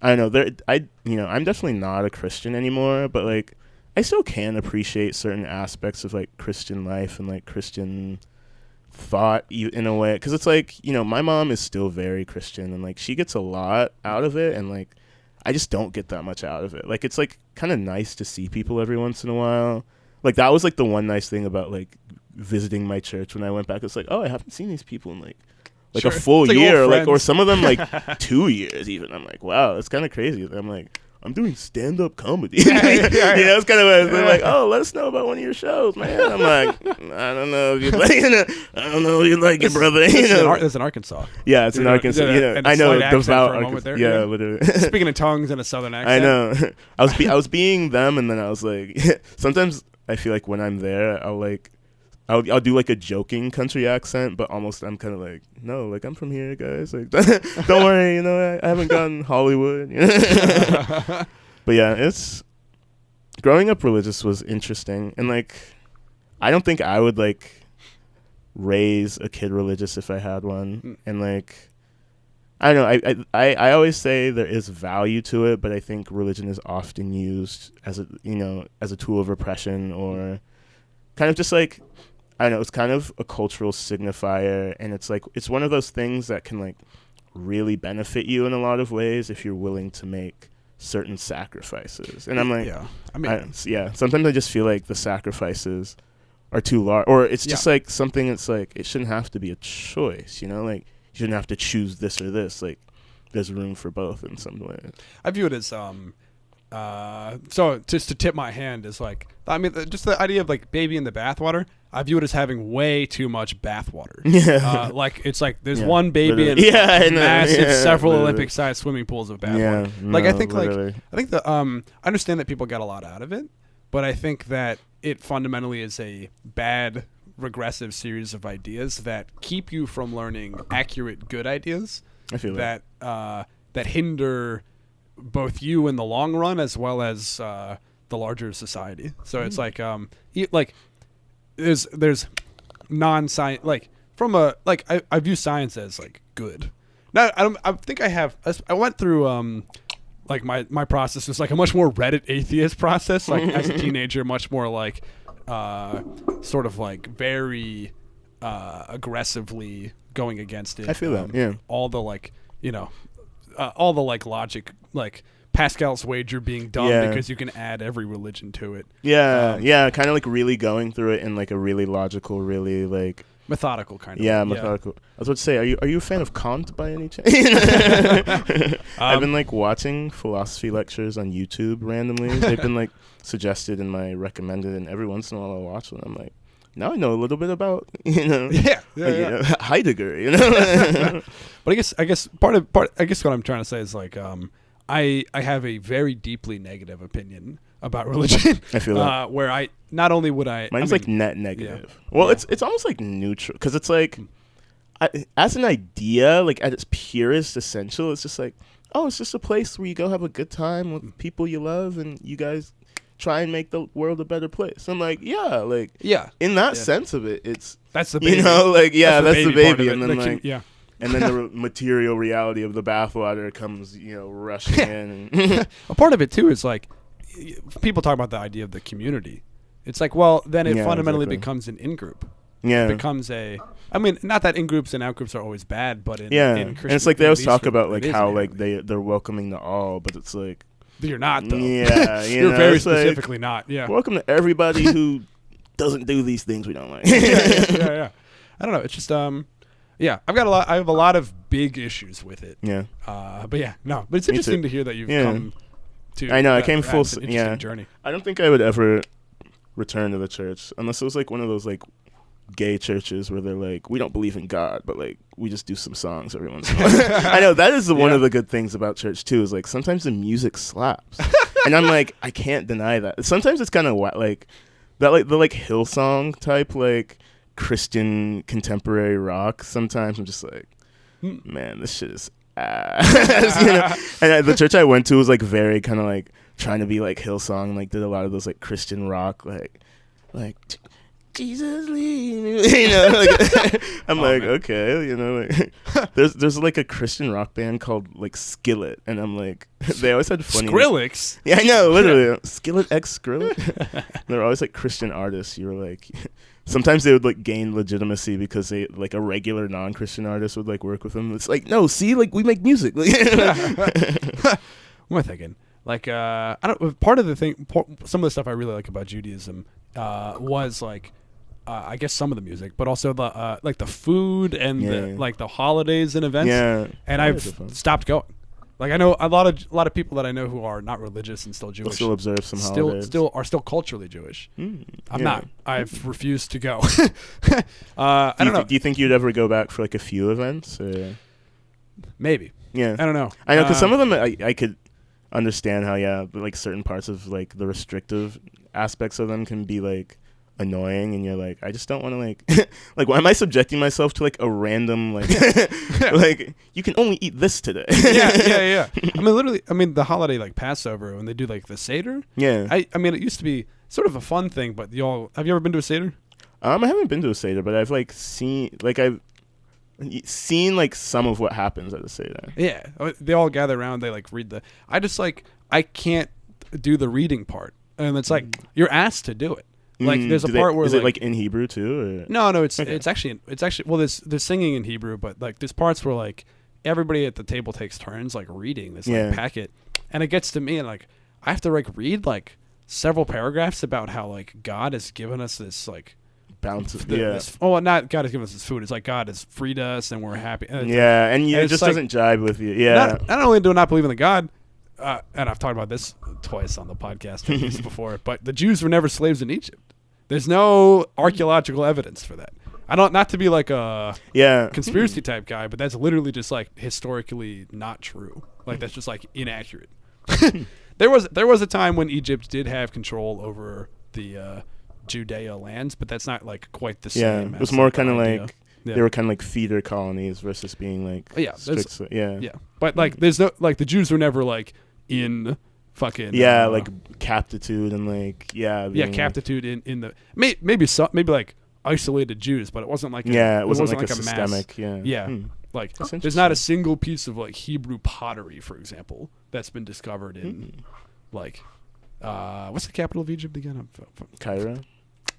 I don't know, I'm definitely not a Christian anymore, but like I still can appreciate certain aspects of like Christian life and like Christian thought in a way, because it's like, you know, my mom is still very Christian and like she gets a lot out of it, and like I just don't get that much out of it. Like it's like kind of nice to see people every once in a while. Like that was like the one nice thing about like visiting my church when I went back. It's like, oh, I haven't seen these people in like a full year, like, or some of them like 2 years even. I'm like, wow, that's kind of crazy. I'm like, I'm doing stand-up comedy. You know, it's kind of they're like, oh, let us know about one of your shows, man. I'm like, I don't know if you'd like it. I don't know if you'd like it, brother. It's in Arkansas. Yeah, it's in Arkansas. I know, devout Arkansas. Yeah, literally. Speaking in tongues and a southern accent. I know. I was being them, and then I was like, sometimes I feel like when I'm there, I'll do like a joking country accent, but almost I'm kind of like, no, like I'm from here, guys. Like, don't worry, you know, I haven't gone Hollywood. You know? But yeah, it's growing up religious was interesting, and like, I don't think I would like raise a kid religious if I had one, and like, I don't know. I always say there is value to it, but I think religion is often used as a tool of oppression, or kind of just like, I don't know, it's kind of a cultural signifier, and it's like, it's one of those things that can like really benefit you in a lot of ways if you're willing to make certain sacrifices. And I'm like, sometimes I just feel like the sacrifices are too large, or it's just like something that's like, it shouldn't have to be a choice, you know, like you shouldn't have to choose this or this. Like there's room for both in some ways. I view it as so just to tip my hand is like, I mean, just the idea of like baby in the bathwater, I view it as having way too much bathwater. Yeah. Like it's like there's one baby in massive several Olympic-sized swimming pools of bathwater. I think I understand that people get a lot out of it, but I think that it fundamentally is a bad regressive series of ideas that keep you from learning accurate good ideas. I feel that that hinder both you in the long run as well as the larger society. So it's like there's non-science, like from a like I view science as like good. Now I think I went through like my process was like a much more Reddit atheist process, like as a teenager, much more like sort of like very aggressively going against it. I feel that all the like, you know, all the like logic, like Pascal's wager being dumb because you can add every religion to it. Kind of like really going through it in like a really logical, really like methodical kind of. Yeah, methodical. I was about to say, are you a fan of Kant by any chance? I've been like watching philosophy lectures on YouTube randomly. They've been like suggested in my recommended, and every once in a while I'll watch them. I'm like, now I know a little bit about, you know, Heidegger, you know. But I guess part what I'm trying to say is like I have a very deeply negative opinion about religion. I feel that. Where I not only would I mine's like net negative. Yeah. Well, it's almost like neutral, because it's like as an idea, like at its purest essential, it's just like, oh, it's just a place where you go have a good time with people you love, and you guys try and make the world a better place. I'm like, yeah, like Yeah. in that sense of it, that's the baby. You know, like that's the baby, and then like and then the material reality of the bathwater comes, rushing in. And a part of it too is like people talk about the idea of the community. It's like, well, then it fundamentally becomes an in-group. Yeah, it becomes not that in-groups and out-groups are always bad, but in and it's like they always talk about like how like they're welcoming to all, but it's like you're not though. Yeah, you're very specifically not. Yeah, welcome to everybody who doesn't do these things we don't like. yeah. I don't know. It's just I have a lot of big issues with it. Yeah. But it's interesting to hear that you've come to. I know. I came full. Journey. I don't think I would ever return to the church unless it was like one of those like gay churches where they're like, we don't believe in God, but like we just do some songs every once in a while. I know that is one of the good things about church too, is like sometimes the music slaps. And I'm like, I can't deny that. Sometimes it's kind of like that, like the like Hillsong type like Christian contemporary rock. Sometimes I'm just like, man, this shit is ass. And the church I went to was like very kind of like trying to be like Hillsong, and like did a lot of those like Christian rock, like Jesus lead me. Like, I'm okay, like there's like a Christian rock band called like Skillet, and I'm like, they always had funny Skrillex. Yeah, I know, literally Skillet X Skrillex. They're always like Christian artists. You were like, sometimes they would like gain legitimacy because they like a regular non-Christian artist would like work with them. It's like, no, see, like we make music. What am I thinking? Like I don't. Part of the thing, some of the stuff I really like about Judaism was like. I guess some of the music, but also the like the food and the like the holidays and events. Yeah, and I've stopped going. Like I know a lot of people that I know who are not religious and still Jewish. Still observe some holidays. Still culturally Jewish. I'm not. I've refused to go. I don't know. Do you think you'd ever go back for like a few events? Or? Maybe. Yeah. I don't know. I know because some of them I could understand how like certain parts of like the restrictive aspects of them can be like annoying, and you're like, I just don't want to like like why am I subjecting myself to like a random like like you can only eat this today. yeah I mean literally, the holiday like Passover when they do like the Seder, I mean it used to be sort of a fun thing, but have you ever been to a Seder? I haven't been to a Seder, but I've like seen like some of what happens at the Seder. Yeah, they all gather around, they like read I can't do the reading part, and it's like you're asked to do it. Like there's a part where is it like in Hebrew too? Or? No, it's actually well there's singing in Hebrew, but like there's parts where like everybody at the table takes turns like reading this like packet, and it gets to me and like I have to like read like several paragraphs about how like God has given us this like bounce. Not God has given us this food. It's like God has freed us and we're happy. And it just doesn't jibe with you. Yeah. Not only do I not believe in the God. And I've talked about this twice on the podcast at least before, but the Jews were never slaves in Egypt. There's no archaeological evidence for that. Not to be like a conspiracy type guy, but that's literally just like historically not true. Like that's just like inaccurate. There was a time when Egypt did have control over the Judea lands, but that's not like quite the same. Yeah, it was more kind of like they were kind of like feeder colonies versus being like But like there's no like the Jews were never like in fucking like captitude and like captitude in the maybe like isolated Jews, but it wasn't like it wasn't like a systemic mass, like there's not a single piece of like Hebrew pottery, for example, that's been discovered in like what's the capital of Egypt again? Cairo.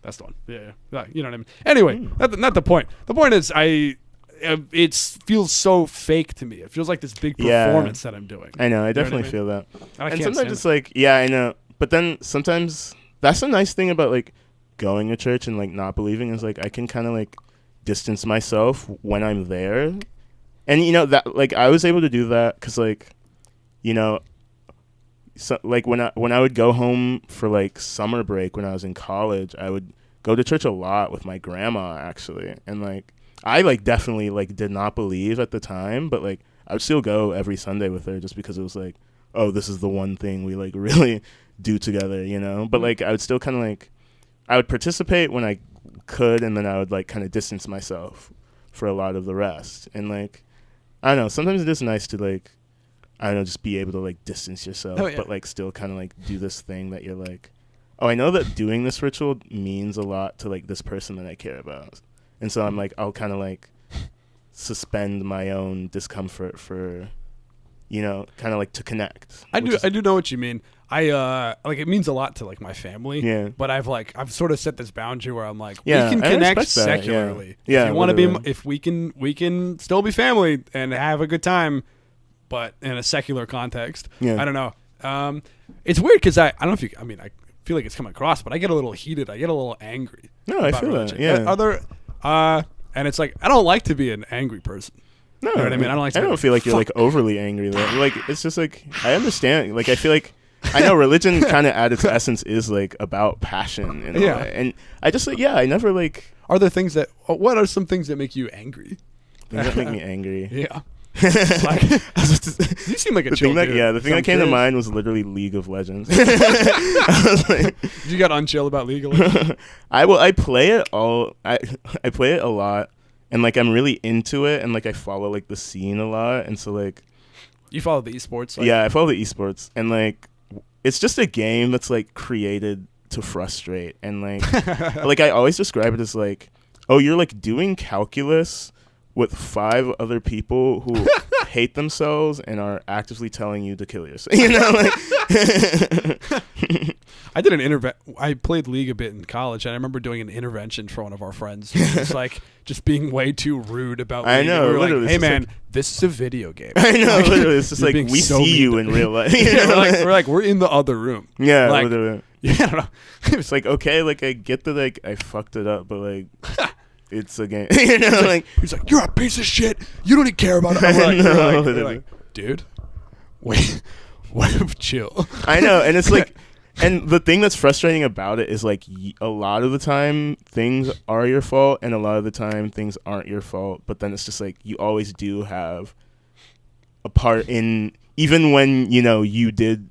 That's the one. Yeah. You know what I mean? Anyway, not the point. The point is it feels so fake to me. It feels like this big performance that I'm doing. I know. I definitely feel that. And sometimes it's like, I know. But then sometimes that's a nice thing about like going to church and like not believing is like I can kind of like distance myself when I'm there. And that like I was able to do that because like, so like when I would go home for like summer break when I was in college, I would go to church a lot with my grandma actually. And like I like definitely like did not believe at the time, but like I would still go every Sunday with her just because it was like, oh, this is the one thing we like really do together, But like I would still kind of like I would participate when I could, and then I would like kind of distance myself for a lot of the rest. And like I don't know, sometimes it is nice to like I don't know, just be able to like distance yourself, but like still kind of like do this thing that you're like oh, I know that doing this ritual means a lot to like this person that I care about, and so I'm like, I'll kind of like suspend my own discomfort for, kind of like to connect. I do know what you mean. I like it means a lot to like my family. Yeah. But I've sort of set this boundary where I'm like, Yeah, we can I connect respect that, secularly. Yeah, if you want to be, literally. if we can still be family and have a good time, but in a secular context. Yeah. I don't know. It's weird because I don't know if you. I mean, I feel like it's coming across, but I get a little heated. I get a little angry. No, I feel religion. that. Yeah. And it's like I don't like to be an angry person. No, You know what I mean? I don't like to I be don't like, feel like you're like overly angry though. Like it's just like I understand. Like I feel like I know religion kind of at its essence is like about passion in a way. And I just like I never like. Are there things that? What are some things that make you angry? Things that make me angry. Yeah. Like, you seem like a chill dude. The thing that came to mind was literally League of Legends. I was like, you got unchill about League of Legends? I play it all. I play it a lot, and like I'm really into it, and like I follow like the scene a lot, and so like you follow the esports. Like, yeah, I follow the esports, and like it's just a game that's like created to frustrate, and like like I always describe it as like, oh, you're like doing calculus with 5 other people who hate themselves and are actively telling you to kill yourself. I did I played League a bit in college, and I remember doing an intervention for one of our friends who was like just being way too rude about League. I know, we were literally. Like, hey man, this is a video game. I know, literally. It's just like we so see you in real life. We're in the other room. Yeah, like, literally. Yeah, I don't know. It's like, okay, like I get that like I fucked it up, but like it's a game. Like he's like, you're a piece of shit. You don't even care about it. We're like, dude, wait, chill. I know, and it's like, and the thing that's frustrating about it is like a lot of the time things are your fault, and a lot of the time things aren't your fault. But then it's just like you always do have a part in, even when you did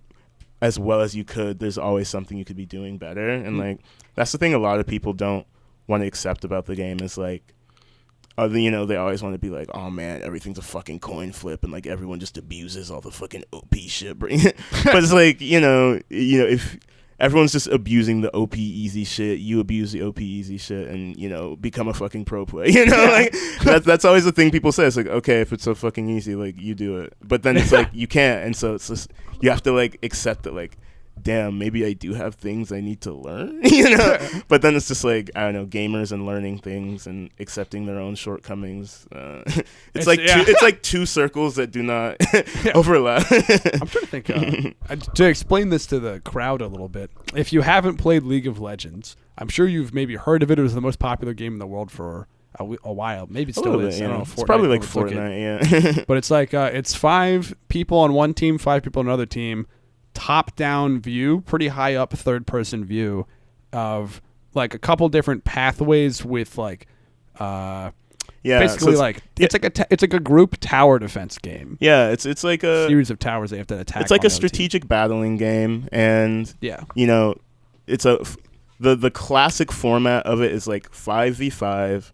as well as you could. There's always something you could be doing better, and like that's the thing a lot of people don't want to accept about the game is like, they always want to be like, oh man, everything's a fucking coin flip and like everyone just abuses all the fucking OP shit. But it's like, if everyone's just abusing the OP easy shit, you abuse the OP easy shit and, become a fucking pro player. Like that's always the thing people say. It's like, okay, if it's so fucking easy, like you do it. But then it's like, you can't. And so it's just, you have to like accept that like, damn, maybe I do have things I need to learn, But then it's just like, I don't know, gamers and learning things and accepting their own shortcomings. It's like two circles that do not overlap. I'm trying to think to explain this to the crowd a little bit. If you haven't played League of Legends, I'm sure you've maybe heard of it. It was the most popular game in the world for a while. Maybe it still is. Bit, yeah. I don't know. It's probably like Fortnite, yeah. But it's like it's 5 people on one team, 5 people on another team. Top-down view, pretty high up third-person view of like a couple different pathways with like basically so it's like a group tower defense game. Yeah, it's like a series of towers they have to attack. It's like a strategic battling game, and it's the classic format of it is like 5v5,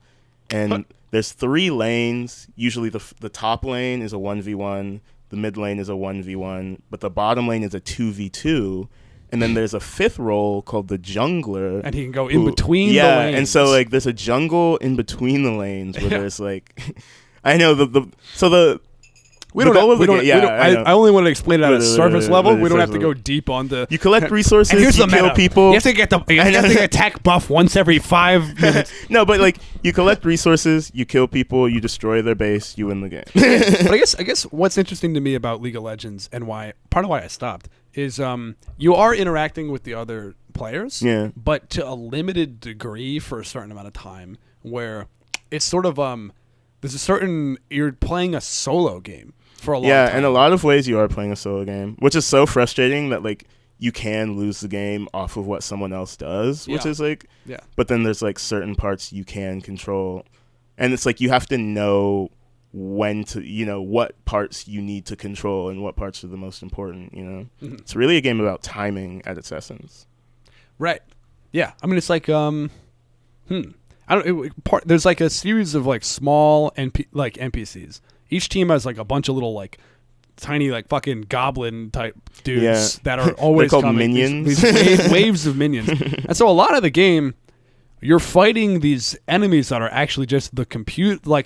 and there's 3 lanes. Usually the top lane is a 1v1. The mid lane is a 1v1, but the bottom lane is a 2v2, and then there's a 5th role called the jungler, and he can go in between the lanes. And so like there's a jungle in between the lanes where there's like, I know the I only want to explain it at a surface level. We don't have to go deep on the. You collect resources. And here's you kill people. You have to get you have to attack buff once every 5 minutes. No, but like you collect resources, you kill people, you destroy their base, you win the game. But I guess what's interesting to me about League of Legends and part of why I stopped is you are interacting with the other players, but to a limited degree for a certain amount of time, where it's sort of you're playing a solo game for a long time. Yeah, in a lot of ways you are playing a solo game, which is so frustrating that like you can lose the game off of what someone else does, which is like, but then there's like certain parts you can control, and it's like you have to know when to, what parts you need to control and what parts are the most important, Mm-hmm. It's really a game about timing at its essence. Right. Yeah. I mean, it's like, there's like a series of like small NPCs. Each team has like a bunch of little like tiny like fucking goblin type dudes that are always called coming. minions. These waves of minions. And so a lot of the game, you're fighting these enemies that are actually just the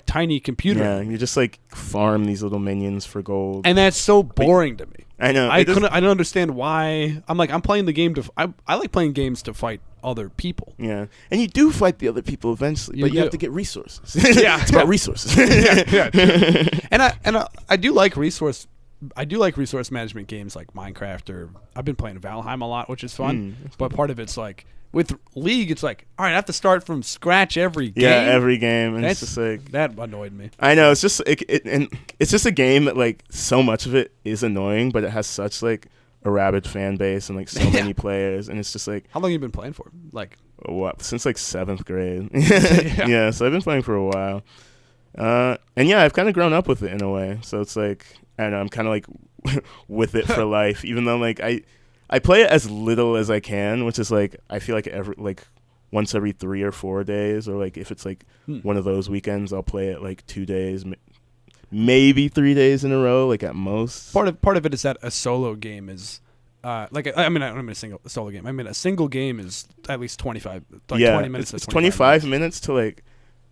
tiny computer. Yeah, you just like farm these little minions for gold. And that's so boring to me. I know. I don't understand why. I'm playing the game I like playing games to fight other people. Yeah, and you do fight the other people eventually, but you have to get resources. Yeah, it's about resources. And I do like resource management games like Minecraft, or I've been playing Valheim a lot, which is fun. But part of it's like with League, it's like, all right, I have to start from scratch every game. Yeah, every game, and it's just like that annoyed me. I know, it's just and it's just a game that like so much of it is annoying, but it has such like a rabid fan base and like so many players, and it's just like, how long have you been playing for? Like what? Since like 7th grade. Yeah, so I've been playing for a while. And yeah, I've kind of grown up with it in a way. So it's like, I don't know, I'm kind of like with it for life, even though like I play it as little as I can, which is like, I feel like once every 3 or 4 days, or like if it's like one of those weekends, I'll play it like 2 days, maybe 3 days in a row, like at most. Part of it is that a solo game is I don't mean a solo game. I mean a single game is at least 20 minutes. It's 25 minutes to like,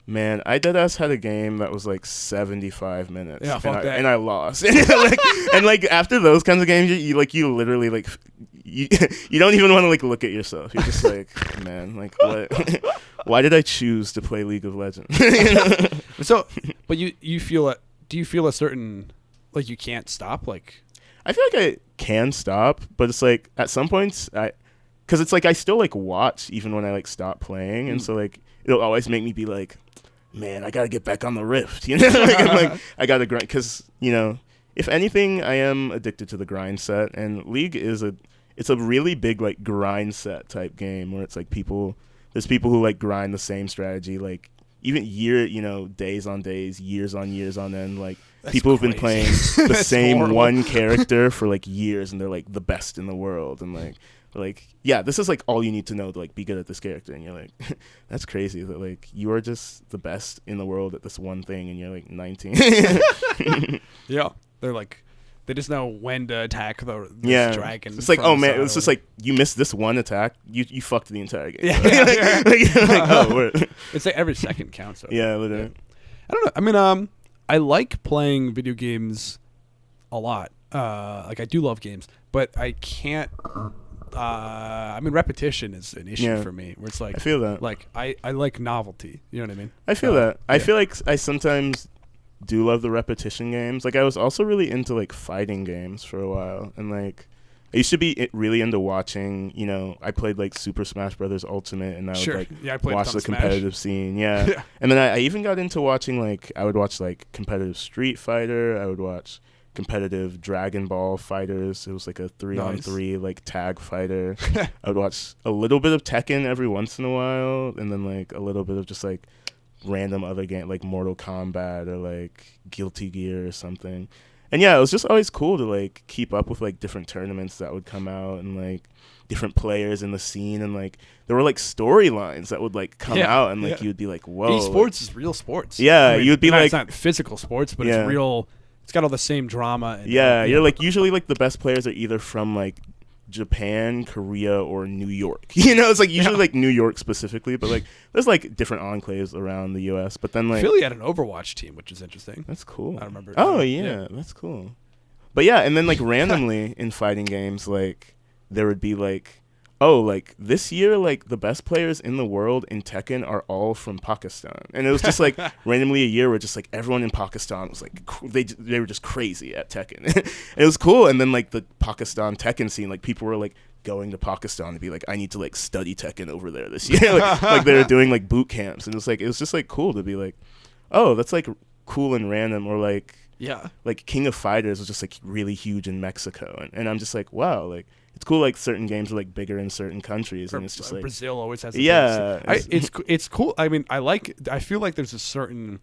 man, I deadass had a game that was like 75 minutes. Yeah, fuck that. And I lost. and like after those kinds of games, you literally like you don't even want to like look at yourself. You're just like, man, like what? Why did I choose to play League of Legends? So, but you feel it? Do you feel a certain like you can't stop? Like, I feel like I can stop, but it's like at some points because it's like I still like watch even when I like stop playing, and so like it'll always make me be like, man, I gotta get back on the Rift, you know? Like, I'm like, I gotta grind, because if anything, I am addicted to the grind set, and League is it's a really big like grind set type game where it's like there's people who like grind the same strategy like even days on days, years on years on end. Like That's people who've been crazy. playing the same horrible. one character for like years, and they're like the best in the world, and like yeah, this is like all you need to know to like be good at this character, and you're like, that's crazy that like you are just the best in the world at this one thing, and you're like 19. Yeah, they're like, they just know when to attack the dragon. It's like, oh man, it's just like you missed this one attack, you fucked the entire game. Yeah. Like, it's like every second counts. So. Yeah, literally. I don't know. I mean, I like playing video games a lot. Like I do love games, but I can't. I mean, repetition is an issue for me. Where it's like, I feel that. Like I like novelty. You know what I mean? I feel that. I feel like I sometimes do love the repetition games. Like I was also really into like fighting games for a while, and like I used to be really into watching. I played like Super Smash Brothers Ultimate, and I would like watch the competitive scene. Yeah. And then I even got into watching I would watch like competitive Street Fighter. I would watch competitive Dragon Ball fighters. It was like a 3-on-3 like tag fighter. I would watch a little bit of Tekken every once in a while, and then like a little bit of just like random other game like Mortal Kombat or like Guilty Gear or something. And yeah, it was just always cool to like keep up with like different tournaments that would come out, and like different players in the scene, and like there were like storylines that would like come out, and like you'd be like, whoa, esports is real sports. Yeah, I mean, you'd be like, it's not physical sports, but it's real. It's got all the same drama. And, you're like usually like the best players are either from like Japan, Korea, or New York. It's like usually like New York specifically, but like there's like different enclaves around the U.S. But then like Philly had an Overwatch team, which is interesting. That's cool. I remember. Oh yeah, that's cool. But yeah, and then like randomly in fighting games, like there would be like, oh, like this year, like the best players in the world in Tekken are all from Pakistan, and it was just like randomly a year where just like everyone in Pakistan was like they were just crazy at Tekken. And it was cool. And then like the Pakistan Tekken scene, like people were like going to Pakistan to be like, I need to like study Tekken over there this year. like they were doing like boot camps, and it was just like cool to be like, oh, that's like cool and random. Or like like King of Fighters was just like really huge in Mexico, and I'm just like, wow, like it's cool. Like certain games are like bigger in certain countries, and it's just like Brazil always has. It's cool. I mean, I feel like there's a certain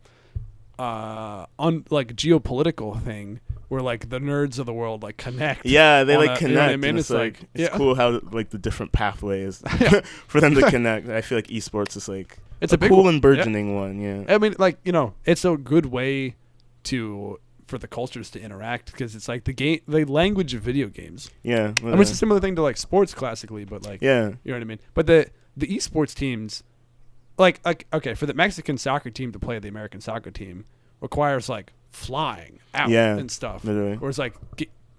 like geopolitical thing where like the nerds of the world like connect. Yeah, they like connect. You know what I mean? It's like it's cool how like the different pathways for them to connect. I feel like esports is like it's a cool and burgeoning one. Yeah, I mean, like it's a good way for the cultures to interact, because it's like the language of video games. Yeah. I mean, it's a similar thing to like sports classically, but like, Yeah. you know what I mean? But the esports teams, like okay, for the Mexican soccer team to play the American soccer team requires like flying out and stuff. Literally. Whereas like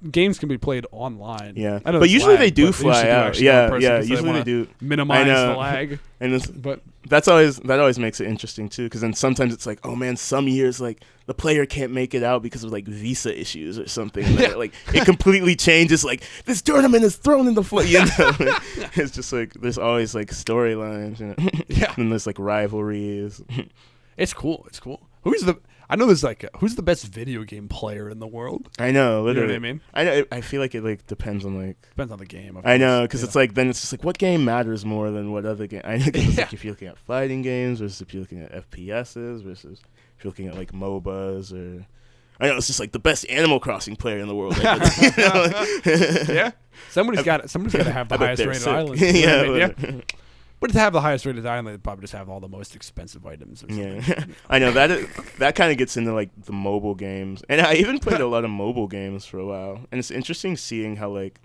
games can be played online. Yeah. I know But usually lag, they do but fly out. Yeah. Usually they do minimize the lag. And But that always makes it interesting too, because then sometimes it's like, oh man, some years like the player can't make it out because of like visa issues or something. And like it completely changes. Like this tournament is thrown in the foot. You know, it's just like there's always like storylines. You know? Yeah, and there's like rivalries. It's cool. Who's the best video game player in the world? I know, literally. You know what I mean? I know. I feel like it like depends on the game. Of I know, course. because it's like then it's just like what game matters more than what other game. I know, 'cause it's like if you're looking at fighting games versus if you're looking at FPSs versus if you're looking at like MOBAs or. I know it's just like the best Animal Crossing player in the world. You know? Yeah, somebody's got to have the highest rated island. You know what I mean? Yeah. But to have the highest rated island, they'd probably just have all the most expensive items. Or something. Yeah, I know that kind of gets into like the mobile games, and I even played a lot of mobile games for a while, and it's interesting seeing how like,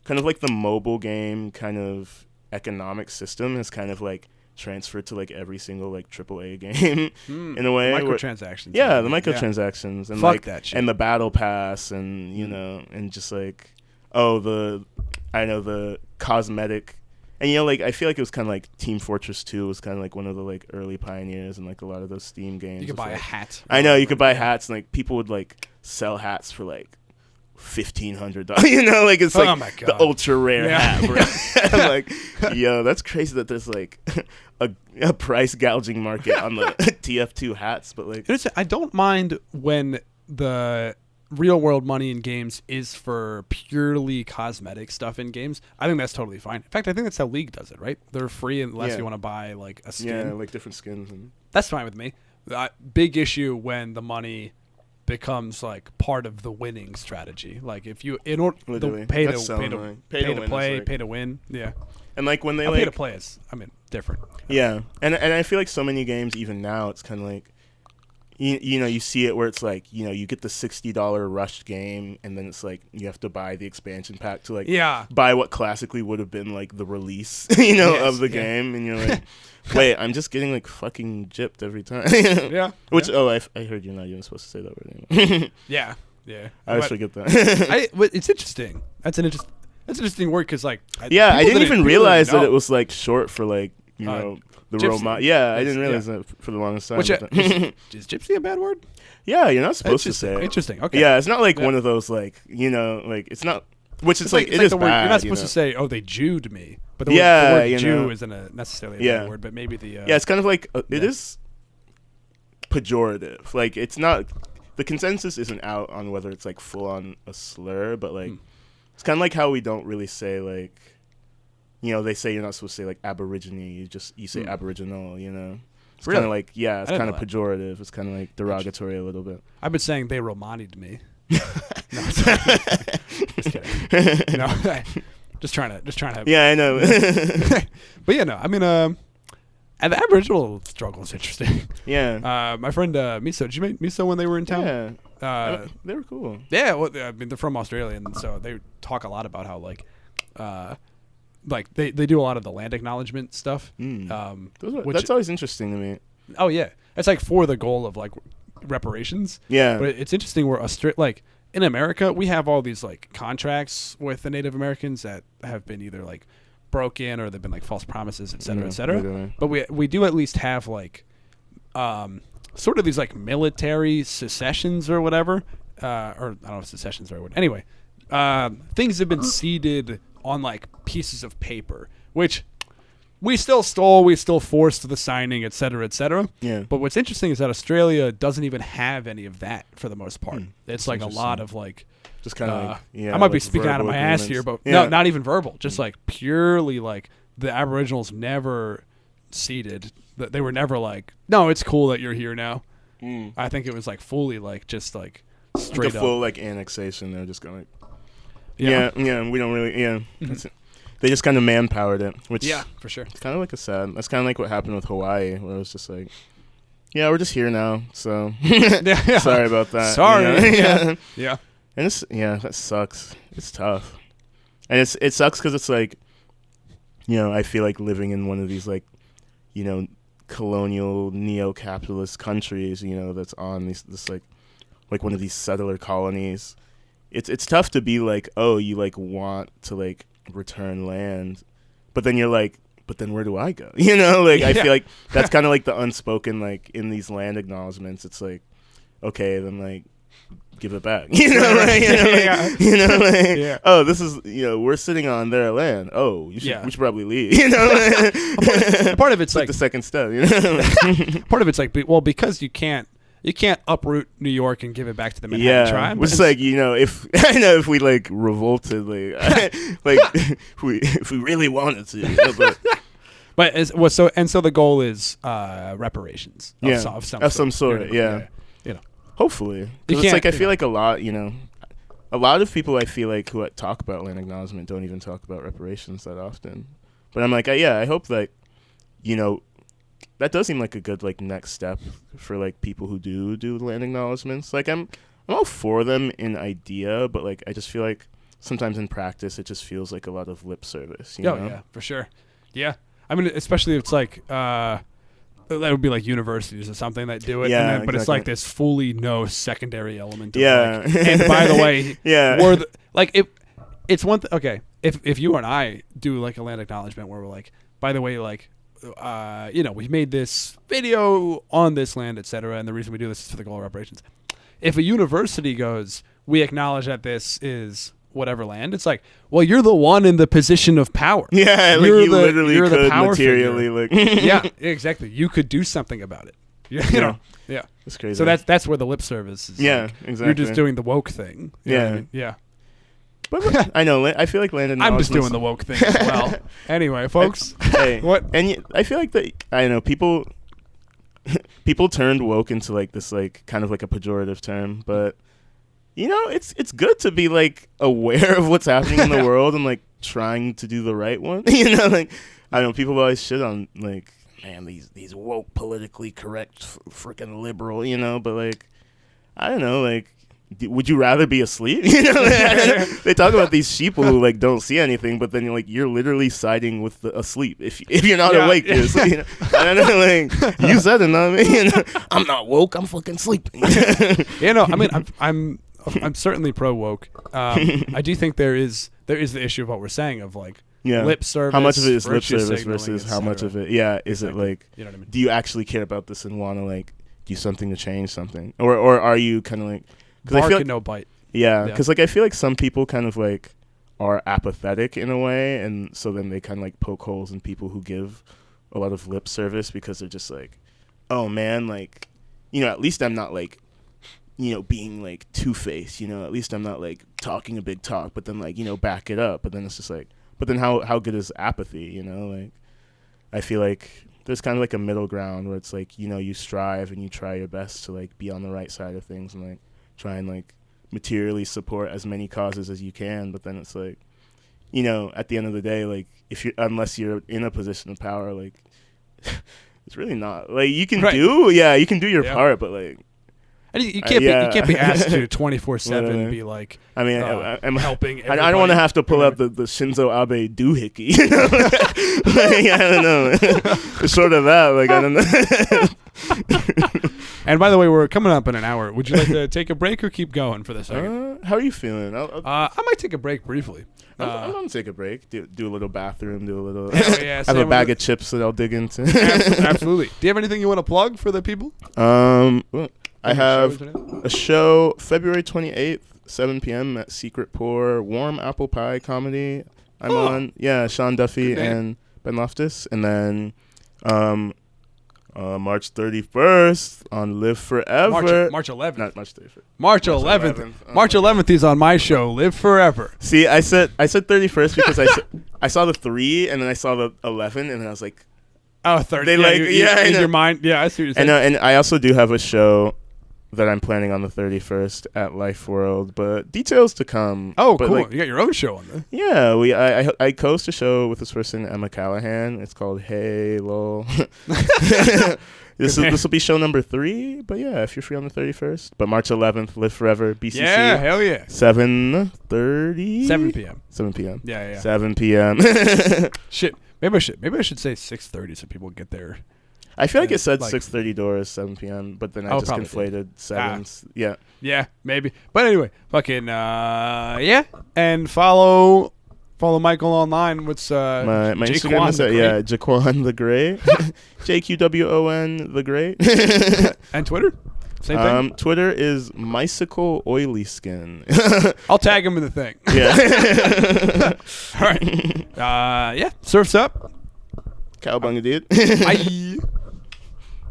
kind of like the mobile game kind of economic system has kind of like transferred to like every single like AAA game in a way. Microtransactions. Yeah, the microtransactions and fuck like that shit. and the battle pass and you know and just like the cosmetic. And, you know, like, I feel like it was kind of like Team Fortress 2 was kind of like one of the, like, early pioneers in, like, a lot of those Steam games. You could buy like, a hat. I know, you could buy hats, and, like, people would, like, sell hats for, like, $1,500. You know, like, it's, like, the ultra-rare hat. Bro. I'm like, yo, that's crazy that there's, like, a price gouging market on the TF2 hats. But, like... I don't mind when the real world money in games is for purely cosmetic stuff in games. I think that's totally fine. In fact, I think that's how League does it, right? They're free unless you want to buy like a skin. Yeah, like different skins. That's fine with me. Big issue when the money becomes like part of the winning strategy. Like if you in order pay to play, pay to win. Yeah. And like when they pay to play is different. Yeah. And I feel like so many games even now it's kind of like you know, you see it where it's like, you know, you get the $60 rushed game, and then it's like you have to buy the expansion pack to like buy what classically would have been like the release, you know, of the game, and you're like, wait, I'm just getting like fucking gypped every time. Yeah. Which I heard you're not even supposed to say that word anymore. Yeah. I always forget that. It's interesting. That's an interesting word because like I didn't even realize that it was like short for like you know. The Roma. Yeah, I didn't realize that for the longest time. Is gypsy a bad word? Yeah, you're not supposed to say it. Interesting. Okay. Yeah, it's not like one of those like, you know, like it's not which it's like it is bad. You're not supposed to say, "Oh, they Jewed me." But the word Jew isn't necessarily a bad word, but maybe the yeah, it's kind of like it is pejorative. Like it's not the consensus isn't out on whether it's like full on a slur, but like it's kind of like how we don't really say like you know, they say you're not supposed to say like Aborigine. You say Aboriginal. You know, it's kind of like it's kind of pejorative. It's kind of like derogatory a little bit. I've been saying they Romani'd me. No, just kidding. No, just trying to. Yeah, I know. But yeah, no. I mean, and the Aboriginal struggle is interesting. Yeah. My friend Miso. Did you meet Miso when they were in town? Yeah. They were cool. Yeah. Well, I mean, they're from Australia, and so they talk a lot about how like they do a lot of the land acknowledgement stuff. That's always interesting to me. Oh yeah, it's like for the goal of like reparations. Yeah, but it's interesting where like in America we have all these like contracts with the Native Americans that have been either like broken or they've been like false promises, et cetera, et cetera. Literally. But we do at least have like sort of these like military secessions or whatever, or I don't know if secessions are the right word. Anyway, things have been ceded on like pieces of paper, which we still stole, we still forced the signing, et cetera, et cetera. Yeah. But what's interesting is that Australia doesn't even have any of that for the most part. It's like a lot of like, just kind of I might be speaking out of my ass here, but no, not even verbal. Just like purely like the Aboriginals never ceded. They were never like, no, it's cool that you're here now. I think it was like fully like just like straight the up. full like annexation. They're just going like, yeah, we don't really, they just kind of manpowered it, which for sure. It's kind of like that's kind of like what happened with Hawaii, where it was just like, Yeah, we're just here now, so Yeah. sorry about that. Sorry. Yeah. Yeah. And that sucks. It's tough. And it sucks because it's like, I feel like living in one of these like, colonial neo-capitalist countries, that's on this like one of these settler colonies. It's tough to be like, oh, you like want to like return land, but then you're like, but then where do I go? I feel like that's kind of like the unspoken, like in these land acknowledgments. It's like, okay, then like give it back. Oh, this is we're sitting on their land. Oh, we should probably leave. Part of it's like the second step. Part of it's like, well, because you can't uproot New York and give it back to the Manhattan tribe. Which is like, if we like revolted, like if we really wanted to. So the goal is reparations of some sort. Yeah. Hopefully, because it's like I feel like a lot of people I feel like who talk about land acknowledgement don't even talk about reparations that often. But I'm like, I hope that that does seem like a good like next step for like people who do land acknowledgements. Like I'm all for them in idea, but like I just feel like sometimes in practice it just feels like a lot of lip service. Yeah, for sure. Yeah, I mean, especially if it's like. That would be like universities or something that do it, but it's like this fully no secondary element. And by the way, it's one. Okay, if you and I do like a land acknowledgement where we're like, by the way, like, we made this video on this land, etc., and the reason we do this is for the goal of reparations. If a university goes, we acknowledge that this is whatever land, it's like, well, you're the one in the position of power. Yeah, like you literally could materially like. Yeah, exactly. You could do something about it. Yeah, it's crazy. So that's where the lip service is. Yeah, like, exactly. You're just doing the woke thing. You know what I mean? Yeah. But I know. I feel like land acknowledgements. I'm just doing the woke thing as well. Anyway, folks. What? And I feel like that. I know people turned woke into like this like kind of like a pejorative term, but. It's good to be like aware of what's happening in the world and like trying to do the right one. Like I don't know, people always shit on like, man, these woke politically correct freaking liberal, but like I don't know, like would you rather be asleep? They talk about these sheeple who like don't see anything, but then you're literally siding with the asleep. If you're not awake, you're asleep. I don't know, like you said it, not me. I'm not woke. I'm fucking sleeping. I mean, I'm certainly pro woke. I do think there is the issue of what we're saying of like lip service. How much of it is lip service versus how much of it? Yeah, is it like? You know what I mean? Do you actually care about this and want to like do something to change something, or are you kind of like? Bark I feel like, no bite. Yeah, because like I feel like some people kind of like are apathetic in a way, and so then they kind of like poke holes in people who give a lot of lip service because they're just like, oh man, like at least I'm not like. Being like two-faced, at least I'm not like talking a big talk, but then like, back it up. But then it's just like, but then how good is apathy, like I feel like there's kind of like a middle ground where it's like, you strive and you try your best to like be on the right side of things and like try and like materially support as many causes as you can. But then it's like, at the end of the day, like unless you're in a position of power, like it's really not like you can do your part, but like, and you can't be asked to 24/7 be like. I mean, I'm helping. Everybody. I don't want to have to pull out the Shinzo Abe doohickey. Like, I don't know. Short of that, like I don't know. And by the way, we're coming up in an hour. Would you like to take a break or keep going for this second? How are you feeling? I might take a break briefly. I'm gonna take a break. Do a little bathroom. Do a little. Have a bag of chips that I'll dig into. Absolutely. Do you have anything you want to plug for the people? I have a show February 28th, 7 p.m. at Secret Pour, Warm Apple Pie Comedy. I'm on. Yeah, Sean Duffy and Ben Loftus. And then March 31st on Live Forever. March 11th. Not March 31st. March 11th. March 11th is on my show, Live Forever. See, I said 31st because I saw the 3 and then I saw the 11 and then I was like, oh, 30. They in your mind. Yeah, I see what you're saying. And I also do have a show that I'm planning on the 31st at Life World, but details to come. Oh, but cool. Like, you got your own show on there. Yeah, I host a show with this person, Emma Callahan. It's called Hey Lol. This will be show number 3. But yeah, if you're free on the 31st. But March 11th, Live Forever, BCC. Yeah, hell yeah. 7:30. 7 p.m. 7 p.m. Yeah. 7 p.m. Shit. Maybe I should say 6:30 so people get there. I feel like it said 6:30 doors, 7 p.m. But then I just conflated sevens. Yeah. Yeah, maybe. But anyway, fucking yeah. And follow Michael online. What's my Instagram is Jaquan the Great. JQWON the Great. And Twitter? Same thing. Twitter is Mycicle Oily Skin. I'll tag him in the thing. Yeah. All right. Yeah. Surf's up. Cowabunga, dude. Bye.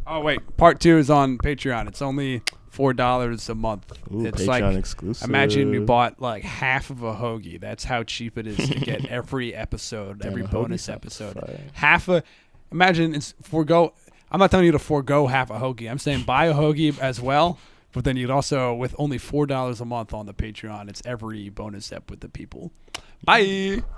Oh wait, part 2 is on Patreon. It's only $4 a month. Ooh, it's Patreon like exclusive. imagine you bought like half of a hoagie. That's how cheap it is to get every episode, every bonus episode. Imagine it's forego. I'm not telling you to forego half a hoagie. I'm saying buy a hoagie as well. But then you'd also, with only $4 a month on the Patreon, it's every bonus ep with the people. Bye.